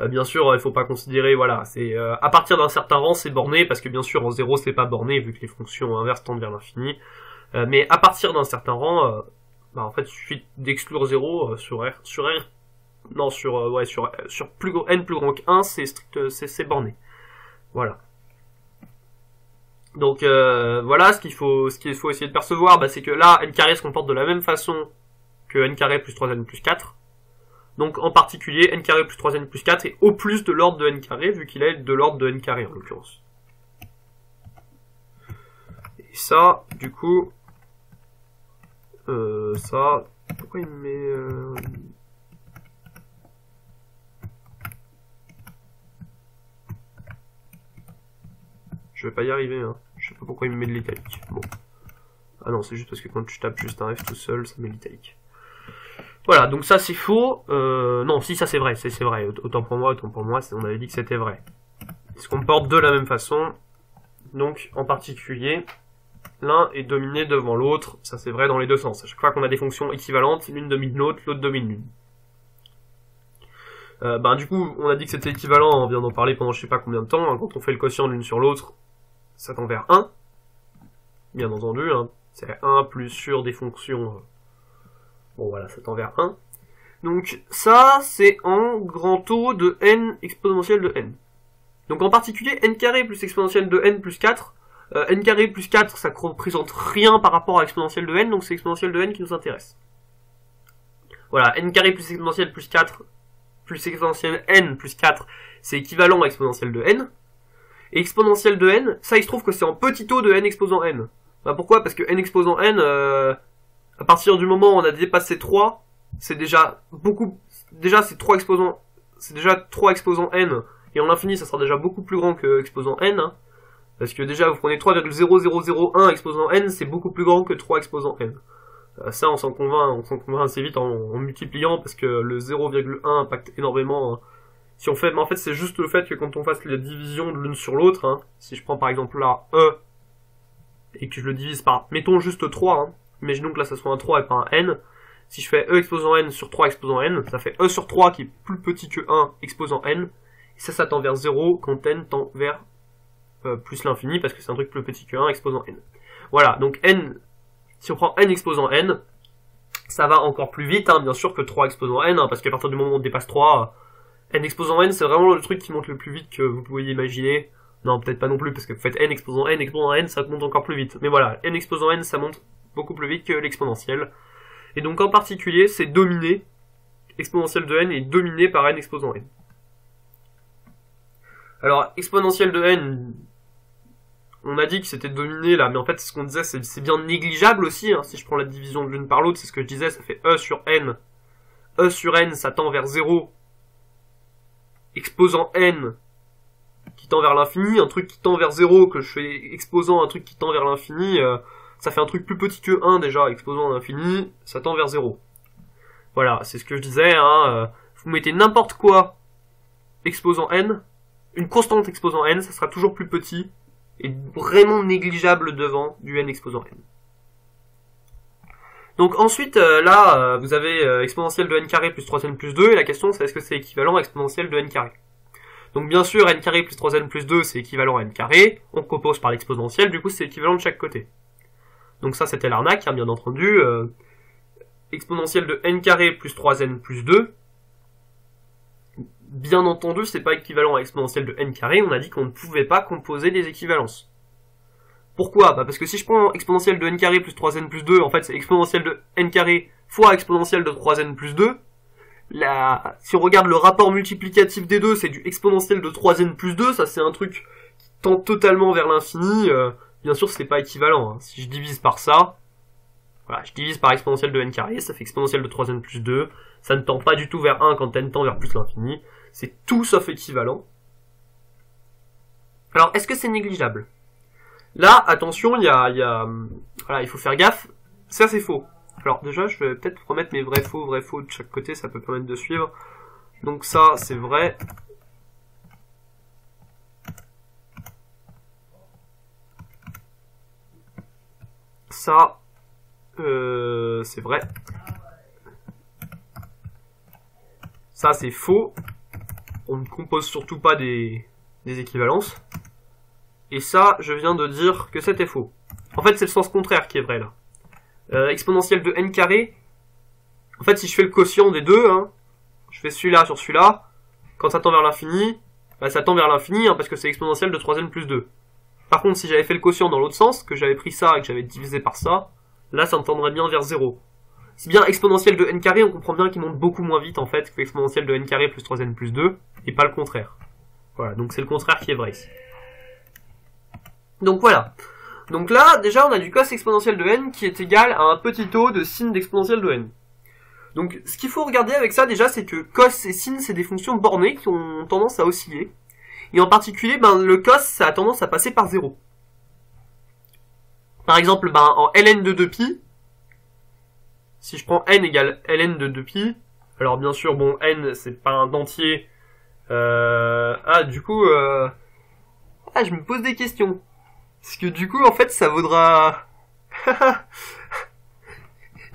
Bien sûr, il faut pas considérer, voilà, c'est à partir d'un certain rang, c'est borné, parce que bien sûr, en 0, c'est pas borné, vu que les fonctions inverses tendent vers l'infini. Mais à partir d'un certain rang, en fait, il suffit d'exclure 0 sur R, non, sur n plus grand que 1, c'est borné. Voilà. Donc voilà, ce qu'il faut essayer de percevoir, c'est que là, n carré se comporte de la même façon que n carré plus 3n plus 4. Donc en particulier, n carré plus 3n plus 4 est au plus de l'ordre de n carré, vu qu'il est de l'ordre de n carré en l'occurrence. Et ça, du coup, ça, pourquoi il me met... Je vais pas y arriver, hein. Je sais pas pourquoi il me met de l'italique. Bon. Ah non, c'est juste parce que quand je tape juste un F tout seul, ça met l'italique. Voilà, donc ça c'est faux. Non, si, ça c'est vrai, c'est vrai. Autant pour moi, on avait dit que c'était vrai. Ils se comportent de la même façon. Donc, en particulier, l'un est dominé devant l'autre. Ça c'est vrai dans les deux sens. À chaque fois qu'on a des fonctions équivalentes, l'une domine l'autre, l'autre domine l'une. Du coup, on a dit que c'était équivalent, on vient d'en parler pendant je sais pas combien de temps. Hein, quand on fait le quotient de l'une sur l'autre, ça tend vers 1. Bien entendu, hein. C'est 1 plus sur des fonctions... Bon voilà, ça tend vers 1. Donc ça, c'est en grand O de n exponentielle de n. Donc en particulier, n carré plus exponentielle de n plus 4. N carré plus 4, ça représente rien par rapport à exponentielle de n, donc c'est exponentielle de n qui nous intéresse. Voilà, n carré plus exponentielle plus 4 plus exponentielle n plus 4, c'est équivalent à exponentielle de n. Et exponentielle de n, ça il se trouve que c'est en petit o de n exposant n. Pourquoi? Parce que n exposant n, à partir du moment où on a dépassé 3, c'est déjà beaucoup... Déjà c'est 3 exposants... C'est déjà 3 exposants n, et en l'infini ça sera déjà beaucoup plus grand que exposant n. Hein, parce que déjà vous prenez 3,0001 exposant n, c'est beaucoup plus grand que 3 exposant n. Ça on s'en convainc assez vite en multipliant, parce que le 0,1 impacte énormément... Hein. Si on fait, mais en fait c'est juste le fait que quand on fasse la division de l'une sur l'autre, hein, si je prends par exemple là E, et que je le divise par, mettons juste 3, hein, imaginons que là ça soit un 3 et pas un n, si je fais E exposant n sur 3 exposant n, ça fait E sur 3 qui est plus petit que 1 exposant n, et ça tend vers 0 quand n tend vers plus l'infini, parce que c'est un truc plus petit que 1 exposant n. Voilà, donc n, si on prend n exposant n, ça va encore plus vite, hein, bien sûr, que 3 exposant n, hein, parce qu'à partir du moment où on dépasse 3, n exposant n, c'est vraiment le truc qui monte le plus vite que vous pouvez imaginer. Non, peut-être pas non plus, parce que vous faites n exposant n, ça monte encore plus vite. Mais voilà, n exposant n, ça monte beaucoup plus vite que l'exponentielle. Et donc en particulier, c'est dominé, exponentielle de n est dominé par n exposant n. Alors, exponentielle de n, on a dit que c'était dominé là, mais en fait, ce qu'on disait, c'est bien négligeable aussi, hein, si je prends la division de l'une par l'autre, c'est ce que je disais, ça fait E sur n. E sur n, ça tend vers 0. Exposant n qui tend vers l'infini, un truc qui tend vers 0, que je fais exposant un truc qui tend vers l'infini, ça fait un truc plus petit que 1 déjà, exposant à l'infini, ça tend vers 0. Voilà, c'est ce que je disais, hein, vous mettez n'importe quoi exposant n, une constante exposant n, ça sera toujours plus petit, et vraiment négligeable devant du n exposant n. Donc ensuite, là, vous avez exponentielle de n carré plus 3n plus 2, et la question c'est est-ce que c'est équivalent à exponentielle de n carré. Donc bien sûr, n carré plus 3n plus 2, c'est équivalent à n carré, on compose par l'exponentielle, du coup c'est équivalent de chaque côté. Donc ça c'était l'arnaque, hein, bien entendu. Exponentielle de n carré plus 3n plus 2, bien entendu c'est pas équivalent à exponentielle de n carré, on a dit qu'on ne pouvait pas composer des équivalences. Pourquoi? Parce que si je prends exponentielle de n carré plus 3n plus 2, en fait c'est exponentielle de n carré fois exponentielle de 3n plus 2. Si on regarde le rapport multiplicatif des deux, c'est du exponentiel de 3n plus 2, ça c'est un truc qui tend totalement vers l'infini, bien sûr c'est pas équivalent, hein. Si je divise par ça, voilà, je divise par exponentielle de n carré, ça fait exponentielle de 3n plus 2, ça ne tend pas du tout vers 1 quand n tend vers plus l'infini, c'est tout sauf équivalent. Alors est-ce que c'est négligeable? Là, attention, voilà, il faut faire gaffe, ça c'est faux. Alors déjà, je vais peut-être remettre mes vrais faux de chaque côté, ça peut permettre de suivre. Donc ça, c'est vrai. ça, c'est vrai. Ça, c'est faux. On ne compose surtout pas des équivalences. Et ça, je viens de dire que c'était faux. En fait, c'est le sens contraire qui est vrai, là. Exponentielle de n carré. En fait, si je fais le quotient des deux, hein, je fais celui-là sur celui-là, quand ça tend vers l'infini, bah, ça tend vers l'infini, hein, parce que c'est exponentielle de 3n plus 2. Par contre, si j'avais fait le quotient dans l'autre sens, que j'avais pris ça et que j'avais divisé par ça, là, ça me tendrait bien vers 0. Si bien exponentielle de n carré, on comprend bien qu'il monte beaucoup moins vite, en fait, que exponentielle de n carré plus 3n plus 2, et pas le contraire. Voilà, donc c'est le contraire qui est vrai ici. Donc voilà. Donc là, déjà, on a du cos exponentielle de n qui est égal à un petit taux de sin d'exponentielle de n. Donc, ce qu'il faut regarder avec ça, déjà, c'est que cos et sin, c'est des fonctions bornées qui ont tendance à osciller. Et en particulier, ben, le cos, ça a tendance à passer par 0. Par exemple, ben, en ln de 2pi, si je prends n égale ln de 2pi, alors bien sûr, bon, n, c'est pas un entier. Du coup, je me pose des questions. Parce que du coup, en fait, ça vaudra...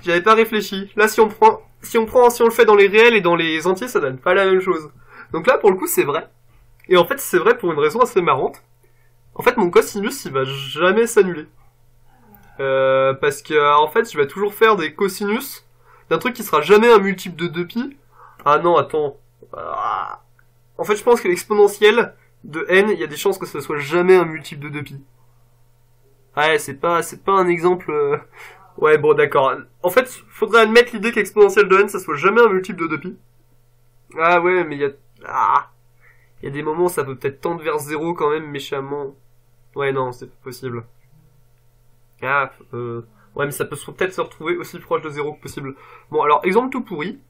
J'avais pas réfléchi. Là, si on le fait dans les réels et dans les entiers, ça donne pas la même chose. Donc là, pour le coup, c'est vrai. Et en fait, c'est vrai pour une raison assez marrante. En fait, mon cosinus, il va jamais s'annuler. Parce que, en fait, je vais toujours faire des cosinus d'un truc qui sera jamais un multiple de 2pi. Ah non, attends. En fait, je pense que l'exponentielle de n, il y a des chances que ce soit jamais un multiple de 2pi. Ouais, c'est pas un exemple... Ouais, bon, d'accord. En fait, faudrait admettre l'idée qu'exponentielle de n, ça soit jamais un multiple de 2pi. Ah ouais, mais il y a... Il y a des moments où ça peut peut-être tendre vers 0 quand même, méchamment. Ouais, non, c'est pas possible. Ouais, mais ça peut peut-être se retrouver aussi proche de 0 que possible. Bon, alors, exemple tout pourri.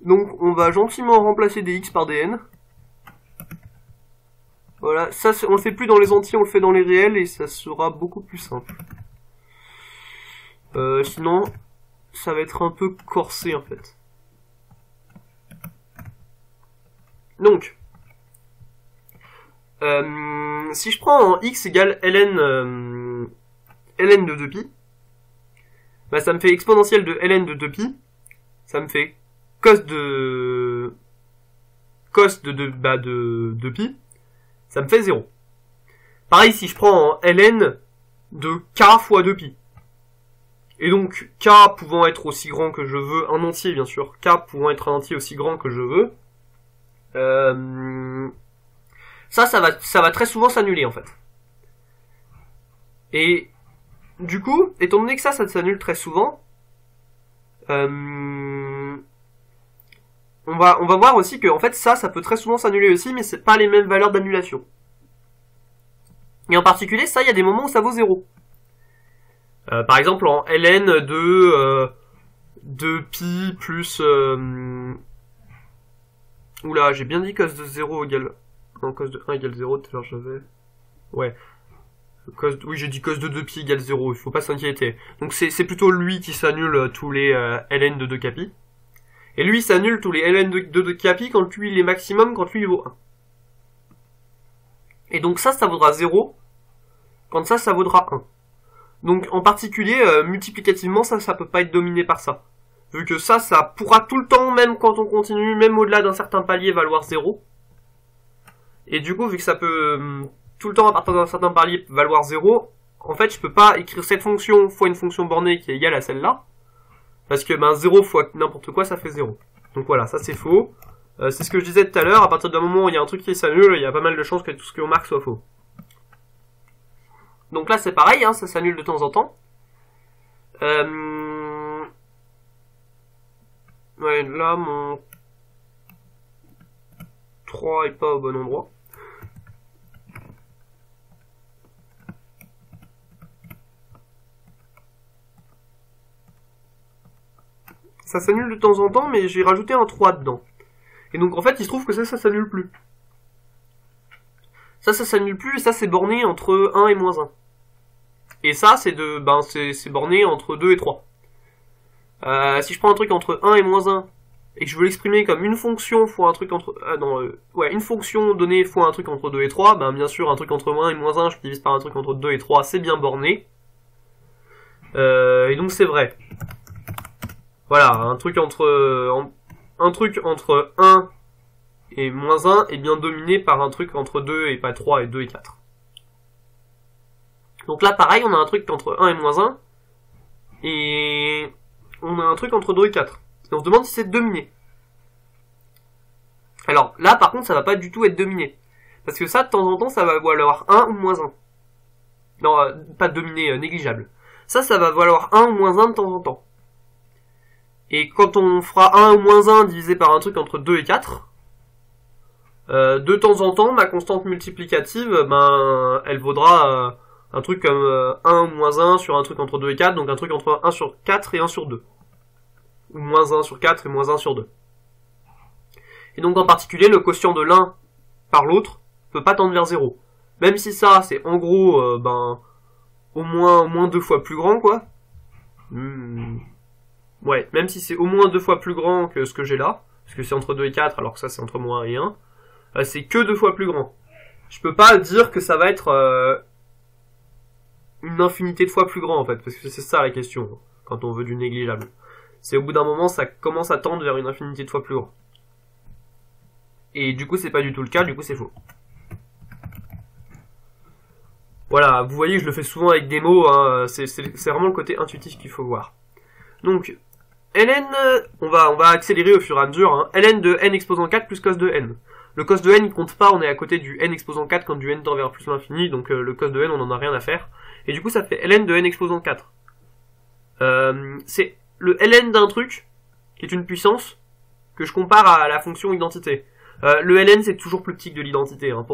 Donc, on va gentiment remplacer des x par des n. Voilà, ça, on le fait plus dans les entiers, on le fait dans les réels, et ça sera beaucoup plus simple. Sinon, ça va être un peu corsé, en fait. Donc, si je prends en x égale ln de 2pi, bah ça me fait exponentielle de ln de 2pi, ça me fait cos de 2pi, ça me fait 0. Pareil si je prends en ln de k fois 2pi. Et donc, k pouvant être aussi grand que je veux, un entier bien sûr, k pouvant être un entier aussi grand que je veux, ça va très souvent s'annuler en fait. Et du coup, étant donné que ça s'annule très souvent, on va voir aussi que en fait ça peut très souvent s'annuler aussi, mais c'est pas les mêmes valeurs d'annulation. Et en particulier, ça, il y a des moments où ça vaut 0. Par exemple, en ln de pi plus... Oula, j'ai bien dit cos de 0 égale... Non, cos de 1 égale 0, tout à l'heure j'avais... Ouais. Oui, j'ai dit cos de 2pi égale 0, il faut pas s'inquiéter. Donc c'est plutôt lui qui s'annule tous les ln de 2 capi. Et lui, il s'annule tous les ln de 2 capi quand lui il est maximum, quand lui il vaut 1. Et donc ça vaudra 0, quand ça vaudra 1. Donc en particulier, multiplicativement, ça peut pas être dominé par ça. Vu que ça pourra tout le temps, même quand on continue, même au-delà d'un certain palier, valoir 0. Et du coup, vu que ça peut tout le temps, à partir d'un certain palier, valoir 0, en fait, je peux pas écrire cette fonction fois une fonction bornée qui est égale à celle-là. Parce que 0 fois n'importe quoi, ça fait 0. Donc voilà, ça c'est faux. C'est ce que je disais tout à l'heure, à partir d'un moment où il y a un truc qui s'annule, il y a pas mal de chances que tout ce qu'on marque soit faux. Donc là c'est pareil, hein, ça s'annule de temps en temps. Ouais, là mon 3 est pas au bon endroit. Ça s'annule de temps en temps, mais j'ai rajouté un 3 dedans. Et donc en fait, il se trouve que ça s'annule plus. Ça s'annule plus, et ça c'est borné entre 1 et moins 1. Et ça, c'est borné entre 2 et 3. Si je prends un truc entre 1 et moins 1, et que je veux l'exprimer comme une fonction fois un truc entre... une fonction donnée fois un truc entre 2 et 3, ben bien sûr un truc entre moins 1 et moins 1, je divise par un truc entre 2 et 3, c'est bien borné. Et donc c'est vrai. Voilà, un truc entre 1 et moins 1 est bien dominé par un truc entre 2 et pas 3 et 2 et 4. Donc là pareil, on a un truc entre 1 et moins 1, et on a un truc entre 2 et 4. Et on se demande si c'est dominé. Alors là par contre ça va pas du tout être dominé. Parce que ça de temps en temps ça va valoir 1 ou moins 1. Non, pas dominé, négligeable. Ça va valoir 1 ou moins 1 de temps en temps. Et quand on fera 1 ou moins 1 divisé par un truc entre 2 et 4, de temps en temps ma constante multiplicative, ben elle vaudra un truc comme 1 ou moins 1 sur un truc entre 2 et 4, donc un truc entre 1 sur 4 et 1 sur 2. Ou moins 1 sur 4 et moins 1 sur 2. Et donc en particulier, le quotient de l'un par l'autre peut pas tendre vers 0. Même si ça, c'est en gros, au moins 2 fois plus grand, quoi. Ouais, même si c'est au moins 2 fois plus grand que ce que j'ai là, parce que c'est entre 2 et 4, alors que ça c'est entre moins 1 et 1, c'est que 2 fois plus grand. Je peux pas dire que ça va être une infinité de fois plus grand, en fait, parce que c'est ça la question, quand on veut du négligeable. C'est au bout d'un moment, ça commence à tendre vers une infinité de fois plus grand. Et du coup, c'est pas du tout le cas, du coup, c'est faux. Voilà, vous voyez que je le fais souvent avec des mots, hein, c'est vraiment le côté intuitif qu'il faut voir. Donc, ln, on va accélérer au fur et à mesure, hein, ln de n exposant 4 plus cos de n. Le cos de n, il compte pas, on est à côté du n exposant 4 quand du n tend vers plus l'infini, donc le cos de n, on en a rien à faire. Et du coup, ça fait ln de n exposant 4. C'est le ln d'un truc, qui est une puissance, que je compare à la fonction identité. Le ln c'est toujours plus petit que de l'identité, hein.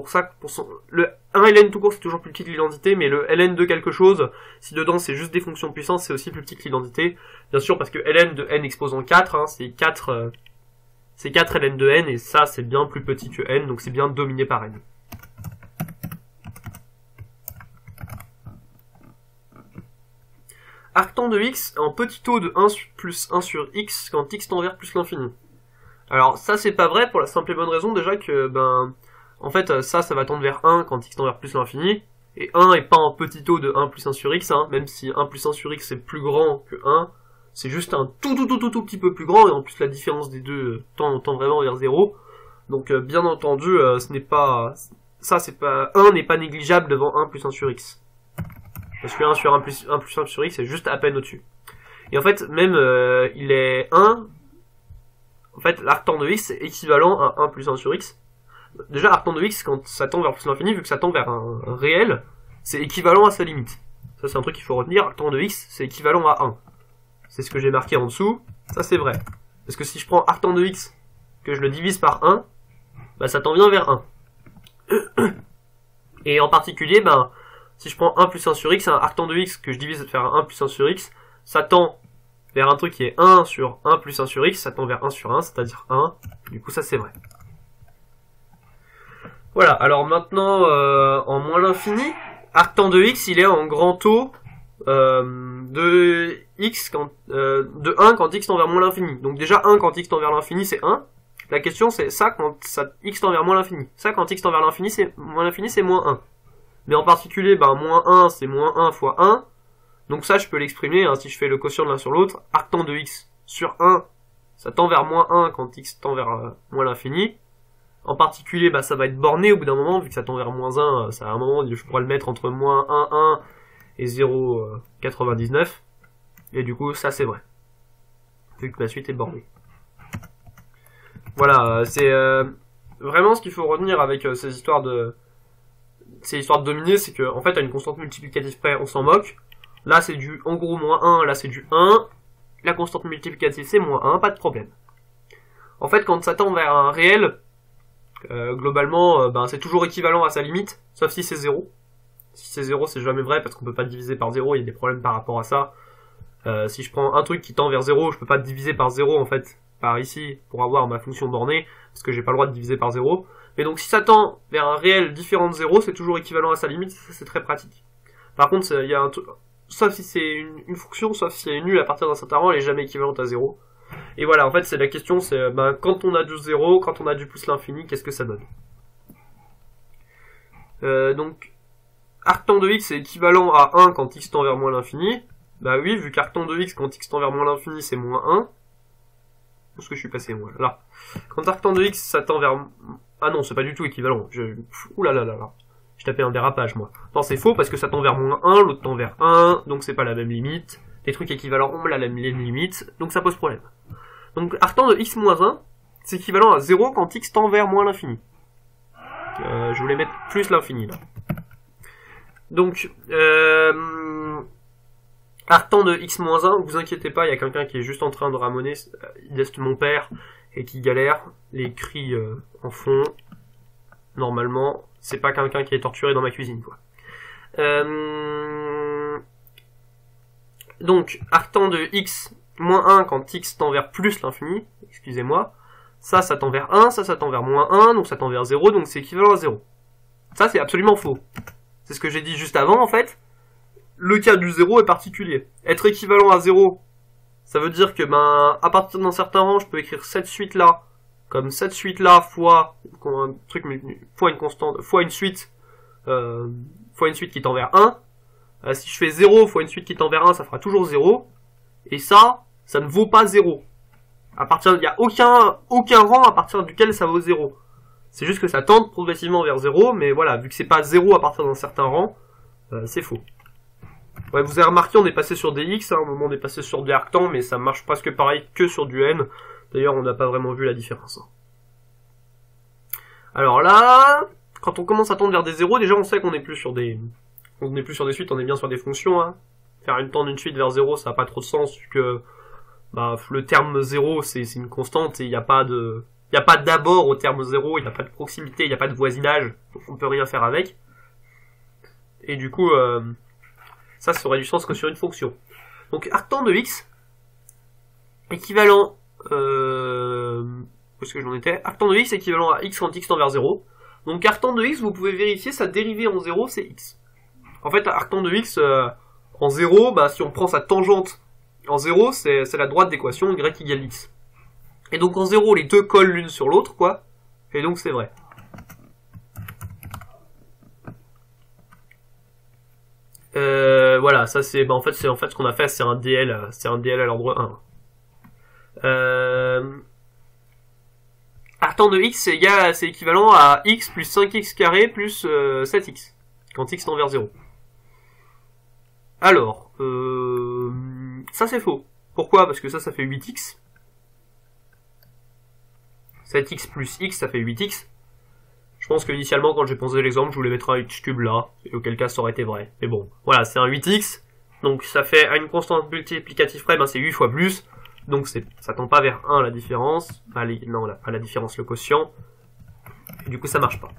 Le 1 ln tout court c'est toujours plus petit que l'identité, mais le ln de quelque chose, si dedans c'est juste des fonctions de puissance, c'est aussi plus petit que l'identité. Bien sûr parce que ln de n exposant 4, hein, c'est 4 ln de n, et ça c'est bien plus petit que n, donc c'est bien dominé par n. Arctan de x en petit taux de 1 plus 1 sur x quand x tend vers plus l'infini. Alors ça c'est pas vrai pour la simple et bonne raison déjà que en fait ça va tendre vers 1 quand x tend vers plus l'infini, et 1 est pas en petit taux de 1 plus 1 sur x, hein, même si 1 plus 1 sur x c'est plus grand que 1, c'est juste un tout petit peu plus grand, et en plus la différence des deux tend vraiment vers 0, donc bien entendu ce n'est pas, ça c'est pas, 1 n'est pas négligeable devant 1 plus 1 sur x. Parce que 1 sur 1 plus 1 sur x c'est juste à peine au-dessus. Et en fait même il est 1. En fait, l'arctan de x est équivalent à 1 plus 1 sur x. Déjà, arctan de x, quand ça tend vers plus l'infini, vu que ça tend vers un réel, c'est équivalent à sa limite. Ça, c'est un truc qu'il faut retenir. Arctan de x, c'est équivalent à 1. C'est ce que j'ai marqué en dessous. Ça, c'est vrai. Parce que si je prends arctan de x, que je le divise par 1, bah, ça tend bien vers 1. Et en particulier, si je prends 1 plus 1 sur x, un arctan de x que je divise par 1 plus 1 sur x, ça tend vers un truc qui est 1 sur 1 plus 1 sur x, ça tend vers 1 sur 1, c'est-à-dire 1. Du coup, ça c'est vrai. Voilà, alors maintenant, en moins l'infini, arctan de x, il est en grand taux de x de 1 quand x tend vers moins l'infini. Donc déjà 1 quand x tend vers l'infini, c'est 1. La question c'est ça quand x tend vers moins l'infini. Ça quand x tend vers l'infini, c'est moins 1. Mais en particulier, moins 1, c'est moins 1 fois 1. Donc ça, je peux l'exprimer, hein, si je fais le quotient de l'un sur l'autre. Arctan de x sur 1, ça tend vers moins 1 quand x tend vers moins l'infini. En particulier, ça va être borné au bout d'un moment, vu que ça tend vers moins 1, ça à un moment, je pourrais le mettre entre moins 1, 1 et 0,99. Et du coup, ça c'est vrai. Vu que ma suite est bornée. Voilà, c'est vraiment ce qu'il faut retenir avec ces histoires de dominer, c'est que en fait, à une constante multiplicative près, on s'en moque. Là, c'est du, en gros, moins 1, là, c'est du 1. La constante multiplicative, c'est moins 1, pas de problème. En fait, quand ça tend vers un réel, globalement, c'est toujours équivalent à sa limite, sauf si c'est 0. Si c'est 0, c'est jamais vrai, parce qu'on peut pas diviser par 0, il y a des problèmes par rapport à ça. Si je prends un truc qui tend vers 0, je peux pas diviser par 0, en fait, par ici, pour avoir ma fonction bornée, parce que j'ai pas le droit de diviser par 0. Mais donc, si ça tend vers un réel différent de 0, c'est toujours équivalent à sa limite, ça c'est très pratique. Par contre, il y a un truc, sauf si c'est une fonction, sauf si elle est nulle à partir d'un certain rang, elle est jamais équivalente à 0. Et voilà, en fait, c'est la question, c'est ben, quand on a du 0, quand on a du plus l'infini, qu'est-ce que ça donne? Donc, arctan de x est équivalent à 1 quand x tend vers moins l'infini. Bah oui, vu qu'arctan de x quand x tend vers moins l'infini, c'est moins 1. Où est-ce que je suis passé, moi? Là. Quand arctan de x, ça tend vers... Ah non, c'est pas du tout équivalent. Ouh là là là là. J'ai tapé un dérapage, moi. Non, c'est faux, parce que ça tend vers moins 1, l'autre tend vers 1, donc c'est pas la même limite. Les trucs équivalents ont la même limite, donc ça pose problème. Donc, arctan de x moins 1, c'est équivalent à 0 quand x tend vers moins l'infini. Je voulais mettre plus l'infini, là. Donc, arctan de x moins 1, vous inquiétez pas, il y a quelqu'un qui est juste en train de ramoner, il est mon père, et qui galère, les cris en fond. Normalement, c'est pas quelqu'un qui est torturé dans ma cuisine, quoi. Donc, arctan de x moins 1 quand x tend vers plus l'infini, excusez-moi, ça tend vers 1, ça tend vers moins 1, donc ça tend vers 0, donc c'est équivalent à 0. Ça, c'est absolument faux. C'est ce que j'ai dit juste avant, en fait. Le cas du 0 est particulier. Être équivalent à 0, ça veut dire que, ben, à partir d'un certain rang, je peux écrire cette suite-là, comme cette suite-là fois un truc, fois une constante, fois une suite qui tend vers 1. Si je fais 0 fois une suite qui tend vers 1, ça fera toujours 0. Et ça ne vaut pas 0. Il n'y a aucun rang à partir duquel ça vaut 0. C'est juste que ça tende progressivement vers 0, mais voilà, vu que c'est pas 0 à partir d'un certain rang, c'est faux. Ouais, vous avez remarqué, on est passé sur des x, hein, au moment on est passé sur des arctans, mais ça marche presque pareil que sur du n. D'ailleurs, on n'a pas vraiment vu la différence. Alors là, quand on commence à tendre vers des 0, déjà on sait qu'on n'est plus sur des... On n'est plus sur des suites, on est bien sur des fonctions. Hein. Faire tendre une suite vers 0, ça n'a pas trop de sens, vu que bah, le terme 0, c'est une constante, et il n'y a pas d'abord au terme 0, il n'y a pas de proximité, il n'y a pas de voisinage, donc on peut rien faire avec. Et du coup, ça aurait du sens que sur une fonction. Donc arctan de x, équivalent... où est-ce que j'en étais? Arctan de x équivalent à x quand x tend vers 0. Donc arctan de x, vous pouvez vérifier sa dérivée en 0, c'est x. En fait, arctan de x en 0, bah, si on prend sa tangente en 0, c'est la droite d'équation y égale x. Et donc en 0, les deux collent l'une sur l'autre, quoi. Et donc c'est vrai. Voilà, ça c'est, bah, en fait ce qu'on a fait, c'est un DL à l'ordre 1. Arctan de x, c'est équivalent à x plus 5x carré plus 7x, quand x tend vers 0. Alors, ça c'est faux. Pourquoi? Parce que ça fait 8x. 7x plus x, ça fait 8x. Je pense que initialement, quand j'ai posé l'exemple, je voulais mettre un x cube là, et auquel cas ça aurait été vrai. Mais bon, voilà, c'est un 8x, donc ça fait à une constante multiplicative près, ben c'est 8 fois plus, donc ça tend pas vers 1 la différence. Allez, non, pas la différence, le quotient. Et du coup, ça marche pas.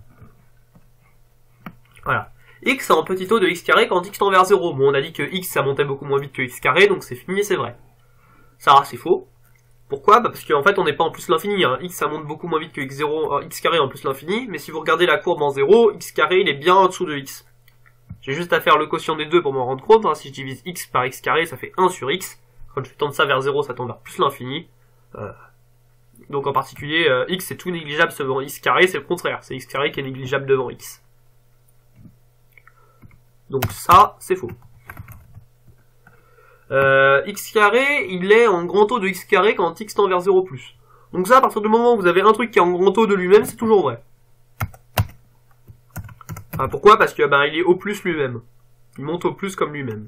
Voilà. X a un petit taux de x carré quand x tend vers 0. Bon, on a dit que x, ça montait beaucoup moins vite que x carré, donc c'est fini et c'est vrai. Ça, c'est faux. Pourquoi? Bah parce qu'en fait on n'est pas en plus l'infini, hein. X ça monte beaucoup moins vite que x0, x carré en plus l'infini, mais si vous regardez la courbe en 0, x carré il est bien en dessous de x. J'ai juste à faire le quotient des deux pour m'en rendre compte, hein. Si je divise x par x carré ça fait 1 sur x, quand je tendre ça vers 0 ça tend vers plus l'infini. Donc en particulier x c'est tout négligeable devant x carré, c'est le contraire, c'est x carré qui est négligeable devant x. Donc ça c'est faux. X carré, il est en grand taux de x carré quand x tend vers 0+. Donc ça, à partir du moment où vous avez un truc qui est en grand taux de lui-même, c'est toujours vrai. Pourquoi? Parce que il est au plus lui-même. Il monte au plus comme lui-même.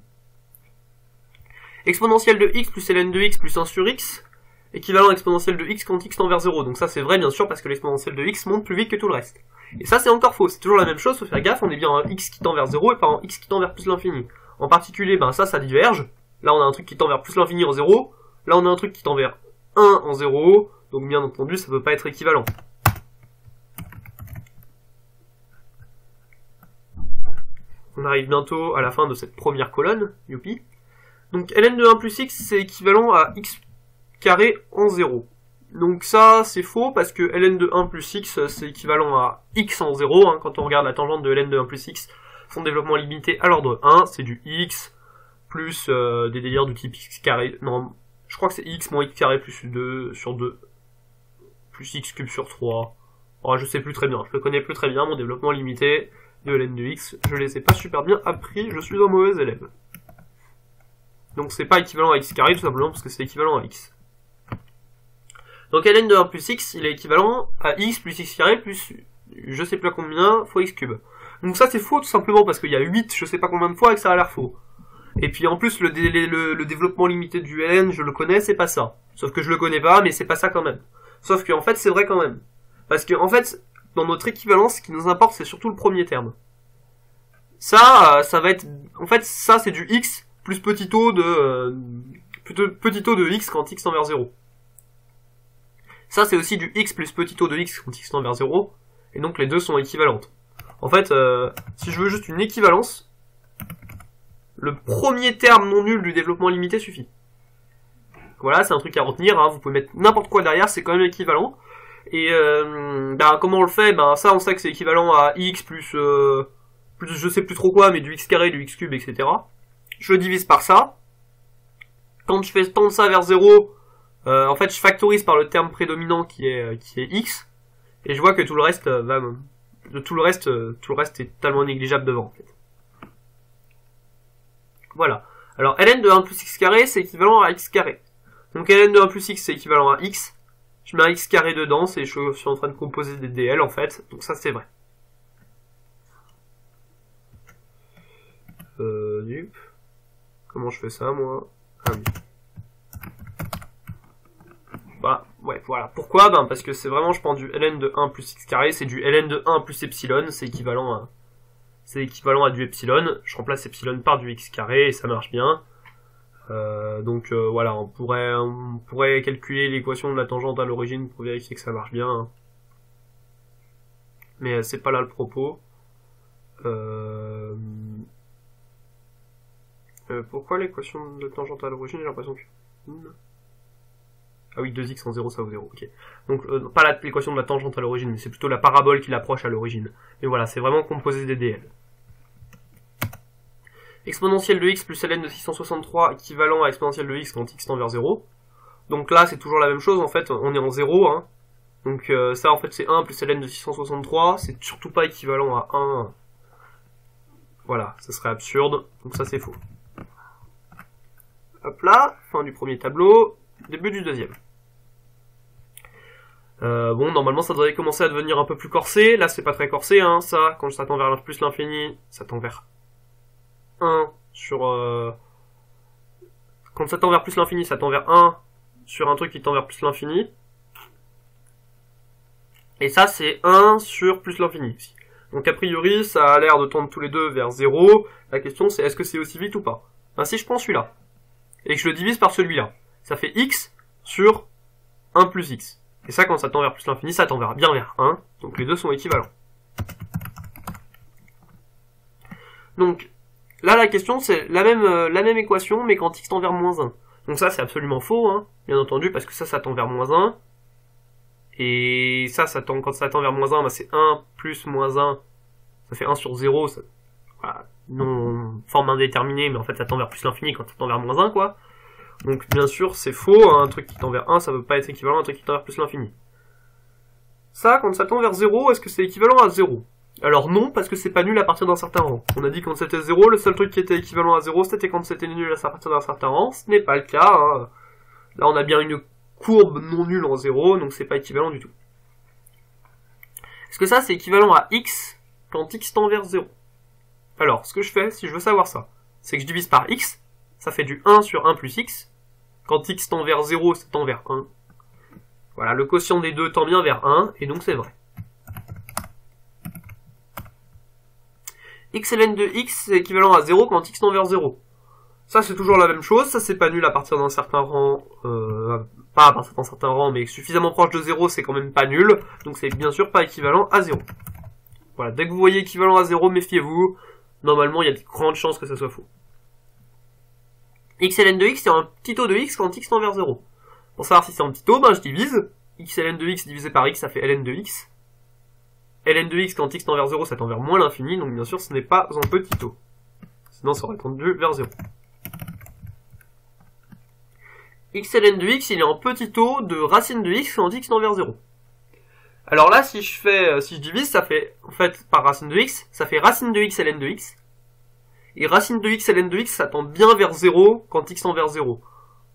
Exponentielle de x plus ln de x plus 1 sur x, équivalent exponentielle de x quand x tend vers 0. Donc ça c'est vrai bien sûr parce que l'exponentielle de x monte plus vite que tout le reste. Et ça c'est encore faux, c'est toujours la même chose, faut faire gaffe, on est bien en x qui tend vers 0 et pas en x qui tend vers plus l'infini. En particulier, ça diverge. Là, on a un truc qui tend vers plus l'infini en 0. Là, on a un truc qui tend vers 1 en 0. Donc, bien entendu, ça peut pas être équivalent. On arrive bientôt à la fin de cette première colonne. Youpi. Donc, ln de 1 plus x, c'est équivalent à x carré en 0. Donc, ça, c'est faux parce que ln de 1 plus x, c'est équivalent à x en 0. Hein. Quand on regarde la tangente de ln de 1 plus x, son développement limité à l'ordre 1, c'est du x plus des délires du type x carré. Non, Je crois que c'est x moins x carré plus 2 sur 2, plus x cube sur 3. Oh, je sais plus très bien, je le connais plus très bien, mon développement limité de ln de x, je les ai pas super bien appris, je suis un mauvais élève. Donc c'est pas équivalent à x carré, tout simplement parce que c'est équivalent à x. Donc ln de 1 plus x, il est équivalent à x plus x carré plus je sais plus à combien fois x cube. Donc ça c'est faux tout simplement parce qu'il y a 8 je sais pas combien de fois et que ça a l'air faux. Et puis en plus le développement limité du ln, je le connais, c'est pas ça. Sauf que je le connais pas, mais c'est pas ça quand même. Sauf que en fait c'est vrai quand même. Parce que en fait, dans notre équivalence, ce qui nous importe c'est surtout le premier terme. Ça, ça va être... En fait ça c'est du x plus petit o de... petit o de x quand x tend vers 0. Ça c'est aussi du x plus petit o de x quand x tend vers 0. Et donc les deux sont équivalentes. En fait, si je veux juste une équivalence, le premier terme non nul du développement limité suffit. Voilà, c'est un truc à retenir, hein. Vous pouvez mettre n'importe quoi derrière, c'est quand même équivalent. Et comment on le fait? Ça on sait que c'est équivalent à x plus je sais plus trop quoi, mais du x carré, du x cube, etc. Je le divise par ça. Quand je fais tendre ça vers 0, en fait je factorise par le terme prédominant qui est x. Et je vois que tout le reste tout le reste est totalement négligeable devant, en fait. Voilà. Alors, ln de 1 plus x carré, c'est équivalent à x carré. Donc, ln de 1 plus x, c'est équivalent à x. Je mets un x carré dedans, je suis en train de composer des dl, en fait. Donc, ça, c'est vrai. Comment je fais ça, moi? Ah oui. Bah, ouais, voilà. Pourquoi? Parce que c'est vraiment, je prends du ln de 1 plus x carré, c'est du ln de 1 plus epsilon, c'est équivalent à du epsilon. Je remplace epsilon par du x carré et ça marche bien. Voilà, on pourrait calculer l'équation de la tangente à l'origine pour vérifier que ça marche bien. Hein. Mais c'est pas là le propos. Pourquoi l'équation de tangente à l'origine? J'ai l'impression que... Ah oui, 2x en 0, ça vaut 0, ok. Donc, pas l'équation de la tangente à l'origine, mais c'est plutôt la parabole qui l'approche à l'origine. Mais voilà, c'est vraiment composé des dl. Exponentielle de x plus ln de 663 équivalent à exponentielle de x quand x tend vers 0. Donc là, c'est toujours la même chose, en fait, on est en 0, hein. Donc ça, en fait, c'est 1 plus ln de 663, c'est surtout pas équivalent à 1. Voilà, ça serait absurde, donc ça c'est faux. Hop là, fin du premier tableau, début du deuxième. Bon, normalement ça devrait commencer à devenir un peu plus corsé, là c'est pas très corsé, hein, ça, quand ça tend vers plus l'infini, ça tend vers 1 sur... Quand ça tend vers plus l'infini, ça tend vers 1 sur un truc qui tend vers plus l'infini. Et ça c'est 1 sur plus l'infini. Donc a priori, ça a l'air de tendre tous les deux vers 0. La question c'est est-ce que c'est aussi vite ou pas? Si je prends celui-là, et que je le divise par celui-là, ça fait x sur 1 plus x. Et ça, quand ça tend vers plus l'infini, ça tend bien vers 1. Donc les deux sont équivalents. Donc, là la question c'est la même équation, mais quand x tend vers moins 1. Donc ça c'est absolument faux, hein, bien entendu, parce que ça tend vers moins 1. Et ça tend, quand ça tend vers moins 1, c'est 1 plus moins 1, ça fait 1 sur 0, ça, voilà, non, forme indéterminée, mais en fait ça tend vers plus l'infini quand ça tend vers moins 1, quoi. Donc bien sûr c'est faux, hein, un truc qui tend vers 1, ça peut pas être équivalent à un truc qui tend vers plus l'infini. Ça, quand ça tend vers 0, est-ce que c'est équivalent à 0? Alors non, parce que c'est pas nul à partir d'un certain rang. On a dit quand c'était 0, le seul truc qui était équivalent à 0, c'était quand c'était nul à partir d'un certain rang, ce n'est pas le cas, hein. Là on a bien une courbe non nulle en 0, donc c'est pas équivalent du tout. Est-ce que ça c'est équivalent à x quand x tend vers 0? Alors, ce que je fais, si je veux savoir ça, c'est que je divise par x, ça fait du 1 sur 1 plus x. Quand x tend vers 0, ça tend vers 1. Voilà, le quotient des deux tend bien vers 1, et donc c'est vrai. X ln de x c'est équivalent à 0 quand x tend vers 0. Ça c'est toujours la même chose, ça c'est pas nul à partir d'un certain rang, pas à partir d'un certain rang, mais suffisamment proche de 0 c'est quand même pas nul, donc c'est bien sûr pas équivalent à 0. Voilà, dès que vous voyez équivalent à 0, méfiez-vous, normalement il y a de grandes chances que ça soit faux. X ln de x c'est un petit o de x quand x tend vers 0. Pour savoir si c'est un petit o, je divise, x ln de x divisé par x ça fait ln de x. Ln de x quand x tend vers 0 ça tend vers moins l'infini, donc bien sûr ce n'est pas un petit o. Sinon ça aurait tendu vers 0. x ln de x, il est en petit o de racine de x quand x tend vers 0. Alors là, si je divise, ça fait, en fait, par racine de x, ça fait racine de x ln de x. Et racine de x ln de x, ça tend bien vers 0 quand x tend vers 0.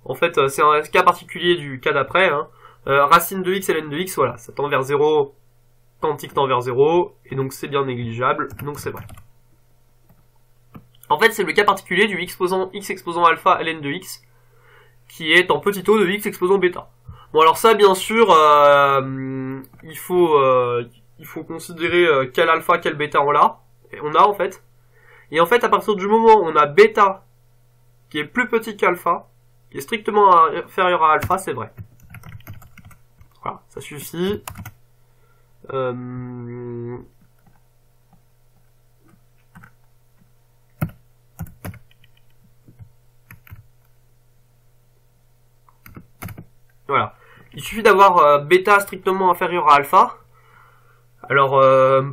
En fait, c'est un cas particulier du cas d'après, hein. Racine de x ln de x, voilà, ça tend vers 0 quand x tend vers 0, et donc c'est bien négligeable, donc c'est vrai. En fait, c'est le cas particulier du x exposant alpha ln de x, qui est en petit o de x exposant bêta. Bon, alors ça, bien sûr, il faut considérer quel alpha, quel bêta on a, en fait. Et en fait, à partir du moment où on a bêta qui est plus petit qu'alpha, qui est strictement inférieur à alpha, c'est vrai. Voilà, ça suffit. Voilà. Il suffit d'avoir bêta strictement inférieur à alpha. Alors,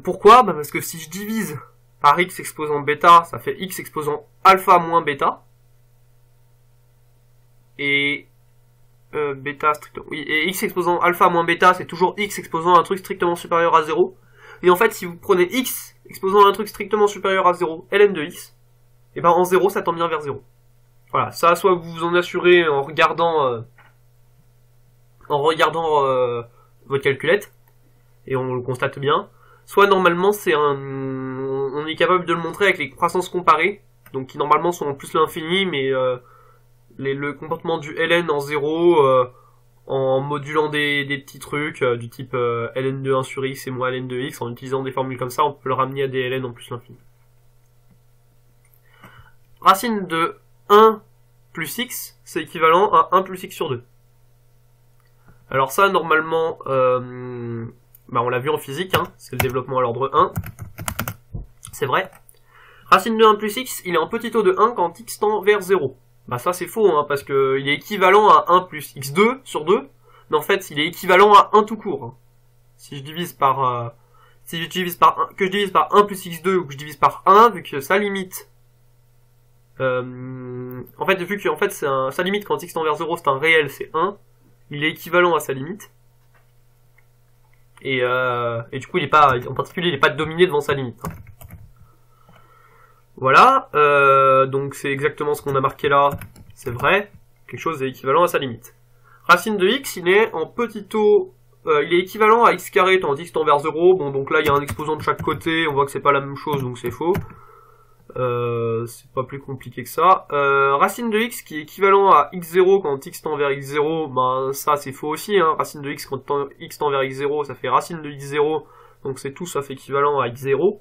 pourquoi? Bah parce que si je divise par x exposant bêta, ça fait x exposant alpha moins bêta. Et bêta strictement... Oui, et x exposant alpha moins bêta, c'est toujours x exposant un truc strictement supérieur à 0. Et en fait, si vous prenez x exposant un truc strictement supérieur à 0, ln de x, et ben en 0, ça tend bien vers 0. Voilà, ça, soit vous vous en assurez en regardant votre calculette, et on le constate bien, soit normalement on est capable de le montrer avec les croissances comparées, donc qui normalement sont en plus l'infini, mais le comportement du ln en 0, en modulant des petits trucs du type ln de 1 sur x et moins ln de x, en utilisant des formules comme ça, on peut le ramener à des ln en plus l'infini. Racine de 1 plus x, c'est équivalent à 1 plus x sur 2. Alors ça, normalement, on l'a vu en physique, hein, c'est le développement à l'ordre 1. C'est vrai. Racine de 1 plus x, il est en petit o de 1 quand x tend vers 0. Bah ça c'est faux, hein, parce que il est équivalent à 1 plus x2 sur 2, mais en fait il est équivalent à 1 tout court. Hein. Si je divise par que je divise par 1 plus x2 ou que je divise par 1, vu que sa limite en fait vu que sa limite quand x tend vers 0 c'est un réel, c'est 1, il est équivalent à sa limite. Et du coup il est pas, en particulier il est pas dominé devant sa limite. Hein. Voilà, donc c'est exactement ce qu'on a marqué là, c'est vrai, quelque chose est équivalent à sa limite. Racine de x, il est en petit o, il est équivalent à x carré tandis que x tend vers 0, bon donc là il y a un exposant de chaque côté, on voit que c'est pas la même chose donc c'est faux. C'est pas plus compliqué que ça. Racine de x qui est équivalent à x0 quand x tend vers x0, ben ça c'est faux aussi, hein. Racine de x quand x tend vers x0, ça fait racine de x0, donc c'est tout sauf équivalent à x0,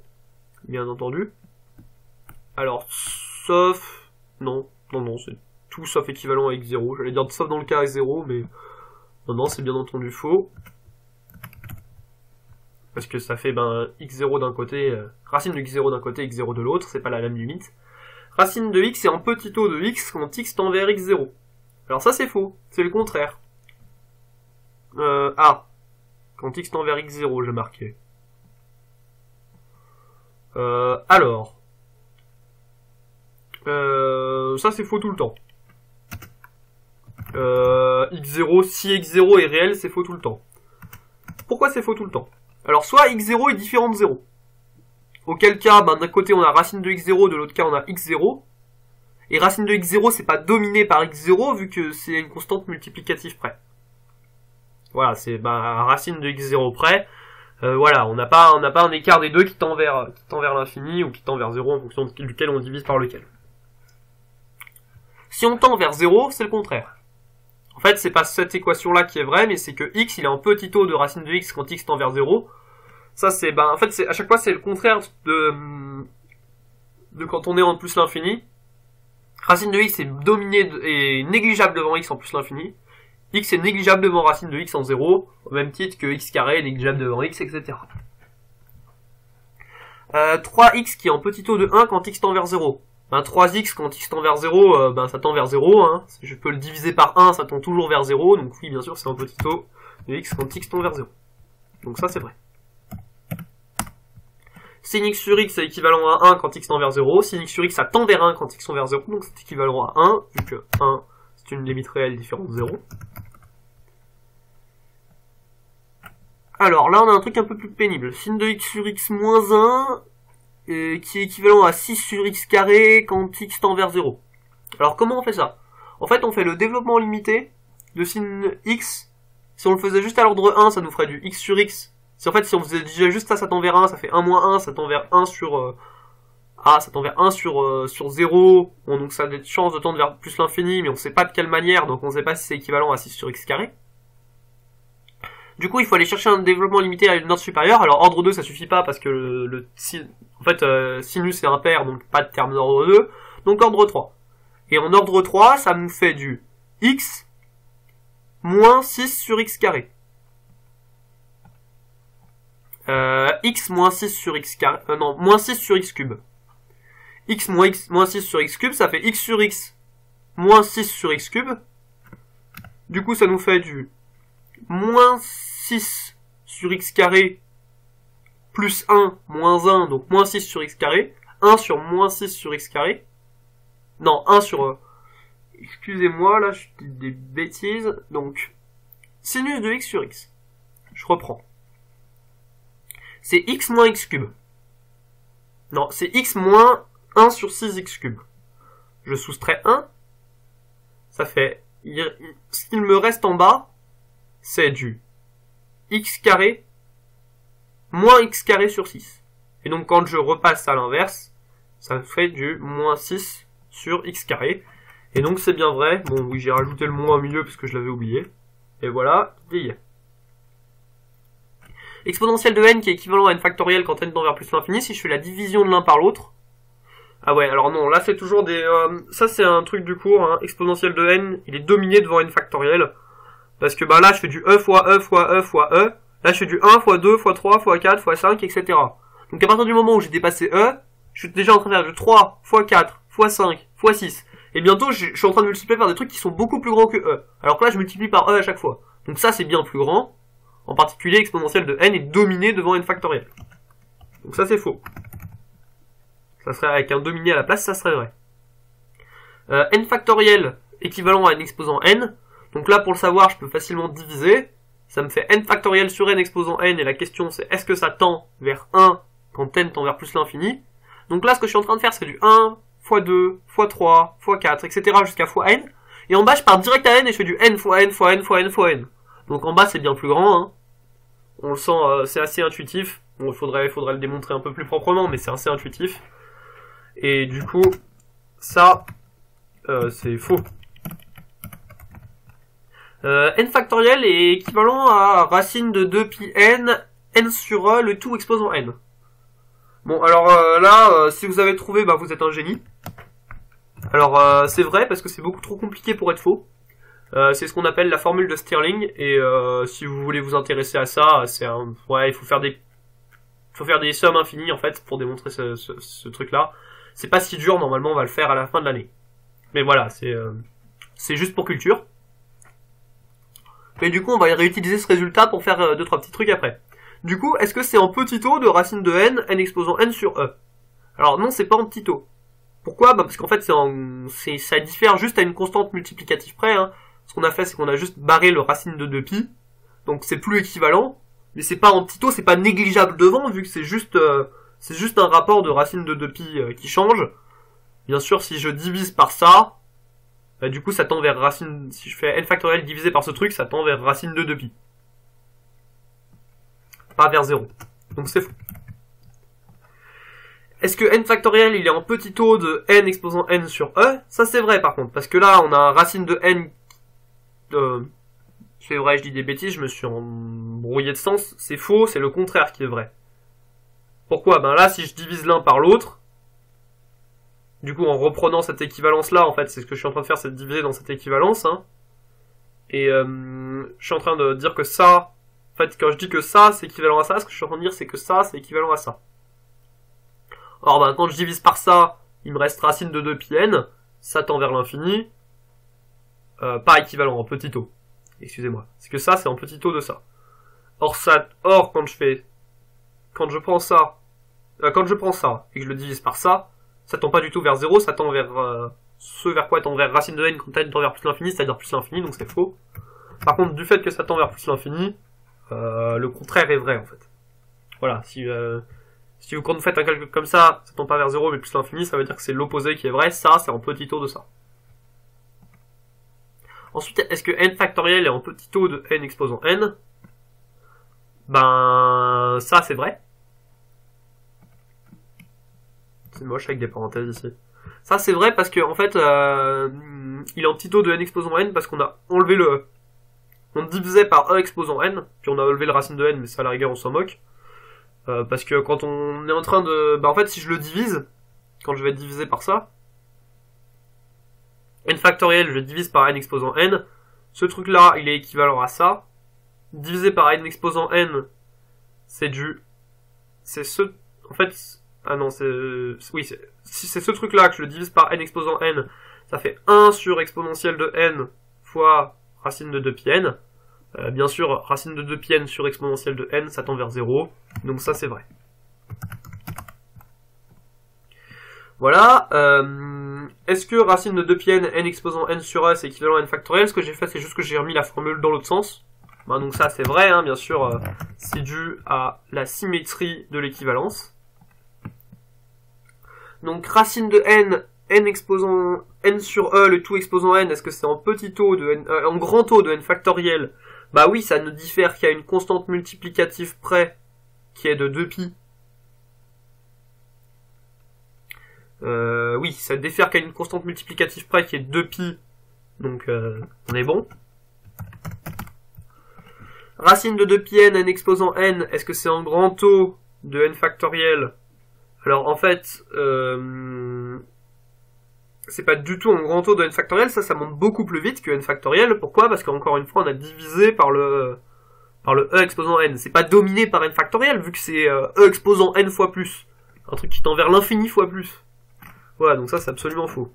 bien entendu. Alors, sauf... Non, c'est tout sauf équivalent à x0. J'allais dire sauf dans le cas x0, mais... Non, c'est bien entendu faux. Parce que ça fait, x0 d'un côté... racine de x0 d'un côté, x0 de l'autre, c'est pas la même limite. Racine de x est en petit o de x quand x tend vers x0. Alors ça, c'est faux. C'est le contraire. Quand x tend vers x0, j'ai marqué. Alors... ça c'est faux tout le temps. X0, si x0 est réel, c'est faux tout le temps. Pourquoi c'est faux tout le temps? Alors soit x0 est différent de 0. Auquel cas, d'un côté on a racine de x0, de l'autre cas on a x0. Et racine de x0 c'est pas dominé par x0 vu que c'est une constante multiplicative près. Voilà, c'est racine de x0 près. Voilà, on n'a pas un écart des deux qui tend vers l'infini ou qui tend vers 0 en fonction duquel on divise par lequel. Si on tend vers 0, c'est le contraire. En fait, c'est pas cette équation-là qui est vraie, mais c'est que x, il est en petit o de racine de x quand x tend vers 0. Ça, c'est, en fait, à chaque fois, c'est le contraire de quand on est en plus l'infini. Racine de x est dominé et négligeable devant x en plus l'infini. X est négligeable devant racine de x en 0, au même titre que x carré est négligeable devant x, etc. 3x qui est en petit o de 1 quand x tend vers 0. 3x quand x tend vers 0, ça tend vers 0, hein. Si je peux le diviser par 1, ça tend toujours vers 0, donc oui, bien sûr, c'est un petit o de x quand x tend vers 0. Donc ça, c'est vrai. Sin x sur x est équivalent à 1 quand x tend vers 0, sin x sur x, ça tend vers 1 quand x tend vers 0, donc c'est équivalent à 1, vu que 1, c'est une limite réelle différente de 0. Alors là on a un truc un peu plus pénible. Sin de x sur x moins 1 qui est équivalent à 6 sur x carré quand x tend vers 0. Alors comment on fait ça? En fait on fait le développement limité de sin x. Si on le faisait juste à l'ordre 1, ça nous ferait du x sur x. Si en fait si on faisait déjà juste ça tend vers 1, ça fait 1 moins 1, ça tend vers 1 sur... ça tend vers 1 sur 0. Bon, donc ça a des chances de tendre vers plus l'infini, mais on sait pas de quelle manière, donc on sait pas si c'est équivalent à 6 sur x carré. Du coup, il faut aller chercher un développement limité à une ordre supérieure. Alors, ordre 2, ça suffit pas parce que en fait, sinus est impair, donc pas de terme d'ordre 2. Donc, ordre 3. Et en ordre 3, ça nous fait du x moins 6 sur x carré. X moins 6 sur x carré. Non, moins 6 sur x cube. X moins 6 sur x cube, ça fait x sur x moins 6 sur x cube. Du coup, ça nous fait du moins 6 sur x carré plus 1 moins 1, donc moins 6 sur x carré. 1 sur moins 6 sur x carré. Non, 1 sur... excusez-moi, là, je dis des bêtises. Donc, sinus de x sur x. Je reprends. C'est x moins x cube. Non, c'est x moins 1 sur 6x cube. Je soustrais 1. Ça fait... ce qu'il me reste en bas, c'est du x carré moins x carré sur 6. Et donc quand je repasse à l'inverse, ça fait du moins 6 sur x carré. Et donc c'est bien vrai. Bon oui, j'ai rajouté le moins au milieu parce que je l'avais oublié. Et voilà, il y est. Exponentielle de n qui est équivalent à n factoriel quand n tend vers plus l'infini, si je fais la division de l'un par l'autre. Ah ouais, alors non, là c'est toujours des... ça c'est un truc du cours, hein. Exponentielle de n, il est dominé devant n factoriel. Parce que bah là je fais du e fois e fois e fois e. Là je fais du 1 fois 2 fois 3 fois 4 fois 5, etc. Donc à partir du moment où j'ai dépassé e, je suis déjà en train de faire du 3 fois 4 fois 5 fois 6. Et bientôt je suis en train de multiplier par des trucs qui sont beaucoup plus grands que e. Alors que là je multiplie par e à chaque fois. Donc ça c'est bien plus grand. En particulier exponentielle de n est dominée devant n factoriel. Donc ça c'est faux. Ça serait avec un dominé à la place, ça serait vrai. N factoriel équivalent à n exposant n. Donc là, pour le savoir, je peux facilement diviser. Ça me fait n factoriel sur n exposant n, et la question c'est est-ce que ça tend vers 1 quand n tend vers plus l'infini? Donc là, ce que je suis en train de faire, c'est du 1 fois 2 fois 3 fois 4, etc. jusqu'à fois n. Et en bas, je pars direct à n et je fais du n fois n fois n fois n fois n. Donc en bas, c'est bien plus grand. Hein. On le sent, c'est assez intuitif. Bon, il faudrait le démontrer un peu plus proprement, mais c'est assez intuitif. Et du coup, ça, c'est faux. N factoriel est équivalent à racine de 2pi n, n sur e, le tout exposant n. Bon, alors là, si vous avez trouvé, bah vous êtes un génie. Alors, c'est vrai, parce que c'est beaucoup trop compliqué pour être faux. C'est ce qu'on appelle la formule de Stirling, et si vous voulez vous intéresser à ça, c'est un... ouais, il faut faire des sommes infinies, en fait, pour démontrer ce truc-là. C'est pas si dur, normalement, on va le faire à la fin de l'année. Mais voilà, c'est juste pour culture. Et du coup, on va réutiliser ce résultat pour faire 2-3 petits trucs après. Du coup, est-ce que c'est en petit o de racine de n, n exposant n sur e? Alors non, c'est pas en petit o. Pourquoi? Bah parce qu'en fait, ça diffère juste à une constante multiplicative près. Hein. Ce qu'on a fait, c'est qu'on a juste barré le racine de 2pi. Donc c'est plus équivalent. Mais c'est pas en petit o, c'est pas négligeable devant, vu que c'est juste un rapport de racine de 2pi qui change. Bien sûr, si je divise par ça, bah, du coup ça tend vers racine, si je fais n factoriel divisé par ce truc, ça tend vers racine de 2pi. Pas vers 0. Donc c'est faux. Est-ce que n factoriel il est en petit o de n exposant n sur e? Ça c'est vrai par contre, parce que là on a un racine de n... c'est vrai, je dis des bêtises, je me suis embrouillé de sens. C'est faux, c'est le contraire qui est vrai. Pourquoi? Ben là si je divise l'un par l'autre, du coup, en reprenant cette équivalence-là, en fait, c'est ce que je suis en train de faire, c'est de diviser dans cette équivalence. Hein. Et je suis en train de dire que ça... En fait, quand je dis que ça, c'est équivalent à ça, ce que je suis en train de dire, c'est que ça, c'est équivalent à ça. Or, ben, quand je divise par ça, il me reste racine de 2pi n, ça tend vers l'infini. Pas équivalent, en petit o. Excusez-moi. C'est que ça, c'est en petit o de ça. Or, quand je prends ça, et que je le divise par ça, ça tend pas du tout vers 0, ça tend vers ce vers quoi tend vers racine de n quand n tend vers plus l'infini, c'est-à-dire plus l'infini, donc c'est faux. Par contre, du fait que ça tend vers plus l'infini, le contraire est vrai en fait. Voilà, quand vous faites un calcul comme ça tend pas vers 0 mais plus l'infini, ça veut dire que c'est l'opposé qui est vrai, ça c'est en petit o de ça. Ensuite, est-ce que n factoriel est en petit o de n exposant n? Ben, ça c'est vrai. C'est moche avec des parenthèses ici. Ça c'est vrai parce que en fait, il est en petit o de n exposant n parce qu'on a enlevé le e. On divisait par e exposant n, puis on a enlevé le racine de n, mais ça à la rigueur on s'en moque. Parce que quand on est en train de... Bah en fait si je le divise, quand je vais diviser par ça, n factoriel je divise par n exposant n, ce truc là il est équivalent à ça, divisé par n exposant n, c'est ce... En fait... Ah non, oui, si c'est ce truc là que je le divise par n exposant n, ça fait 1 sur exponentielle de n fois racine de 2pi n. Bien sûr, racine de 2pi n sur exponentielle de n, ça tend vers 0. Donc ça, c'est vrai. Voilà. Est-ce que racine de 2pi n, n exposant n sur e, c'est équivalent à n factoriel? Ce que j'ai fait, c'est juste que j'ai remis la formule dans l'autre sens. Ben, donc ça, c'est vrai, hein, bien sûr. C'est dû à la symétrie de l'équivalence. Donc racine de n, n exposant n sur e, le tout exposant n, est-ce que c'est en petit o de n, en grand o de n factoriel? Bah oui, ça ne diffère qu'à une constante multiplicative près, qui est de 2pi. Oui, ça diffère qu'à une constante multiplicative près, qui est de 2pi. Donc, on est bon. Racine de 2pi n, n exposant n, est-ce que c'est en grand o de n factoriel? Alors, en fait, c'est pas du tout en grand O de n factoriel, ça monte beaucoup plus vite que n factoriel. Pourquoi? Parce qu'encore une fois, on a divisé par le e exposant n. C'est pas dominé par n factoriel, vu que c'est e exposant n fois plus. Un truc qui tend vers l'infini fois plus. Voilà, donc ça, c'est absolument faux.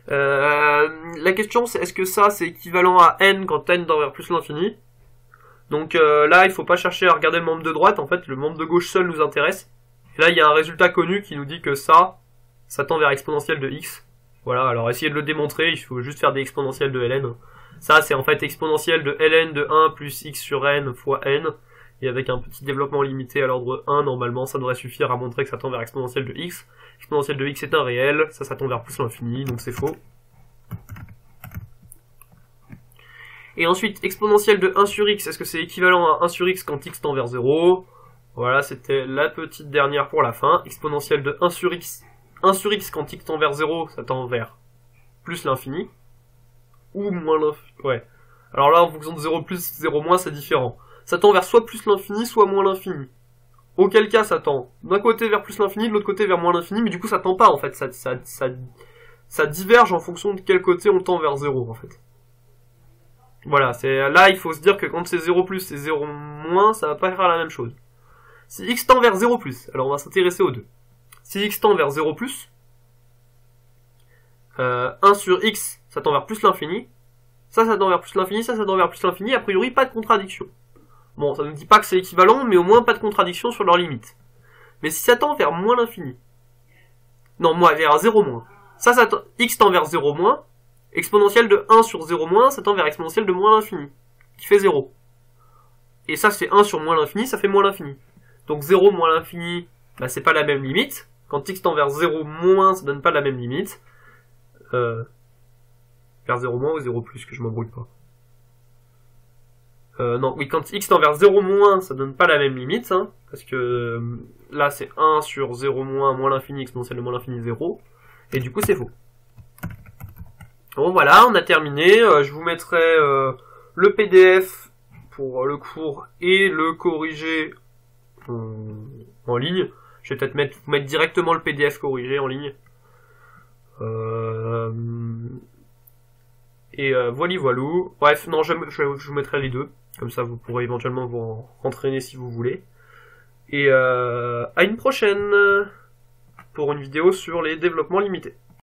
La question, c'est est-ce que ça, c'est équivalent à n quand n tend vers plus l'infini? Donc là, il faut pas chercher à regarder le membre de droite, en fait, le membre de gauche seul nous intéresse. Et là, il y a un résultat connu qui nous dit que ça tend vers exponentielle de x. Voilà, alors essayez de le démontrer, il faut juste faire des exponentielles de ln. Ça, c'est en fait exponentielle de ln de 1 plus x sur n fois n. Et avec un petit développement limité à l'ordre 1, normalement, ça devrait suffire à montrer que ça tend vers exponentielle de x. Exponentielle de x est un réel, ça tend vers plus l'infini, donc c'est faux. Et ensuite, exponentielle de 1 sur x, est-ce que c'est équivalent à 1 sur x quand x tend vers 0? Voilà, c'était la petite dernière pour la fin. Exponentielle de 1 sur x quand x tend vers 0, ça tend vers plus l'infini. Ou moins l'infini, ouais. Alors là, en fonction de 0 plus, 0 moins, c'est différent. Ça tend vers soit plus l'infini, soit moins l'infini. Auquel cas, ça tend d'un côté vers plus l'infini, de l'autre côté vers moins l'infini, mais du coup, ça tend pas, en fait. Ça diverge en fonction de quel côté on tend vers 0, en fait. Voilà, là, il faut se dire que quand c'est 0 plus et 0 moins, ça va pas faire la même chose. Si x tend vers 0 plus, alors on va s'intéresser aux deux. Si x tend vers 0 plus, 1 sur x, ça tend vers plus l'infini. Ça tend vers plus l'infini, ça tend vers plus l'infini. A priori, pas de contradiction. Bon, ça ne dit pas que c'est équivalent, mais au moins pas de contradiction sur leurs limites. Mais si ça tend vers moins l'infini, non, vers 0 moins. X tend vers 0 moins, exponentielle de 1 sur 0 moins, ça tend vers exponentielle de moins l'infini, qui fait 0. Et ça, c'est 1 sur moins l'infini, ça fait moins l'infini. Donc 0 moins l'infini, bah, c'est pas la même limite. Quand x tend vers 0 moins, ça donne pas la même limite. Vers 0 moins ou 0 plus, que je m'embrouille pas. Non, oui, quand x tend vers 0 moins, ça donne pas la même limite, hein, parce que là, c'est 1 sur 0 moins, moins l'infini, exponentielle de moins l'infini, 0. Et du coup, c'est faux. Bon, voilà, on a terminé. Je vous mettrai le PDF pour le cours et le corrigé en ligne. Je vais peut-être vous mettre directement le PDF corrigé en ligne. Et voilou. Bref, non, je vous mettrai les deux. Comme ça, vous pourrez éventuellement vous entraîner si vous voulez. Et à une prochaine pour une vidéo sur les développements limités.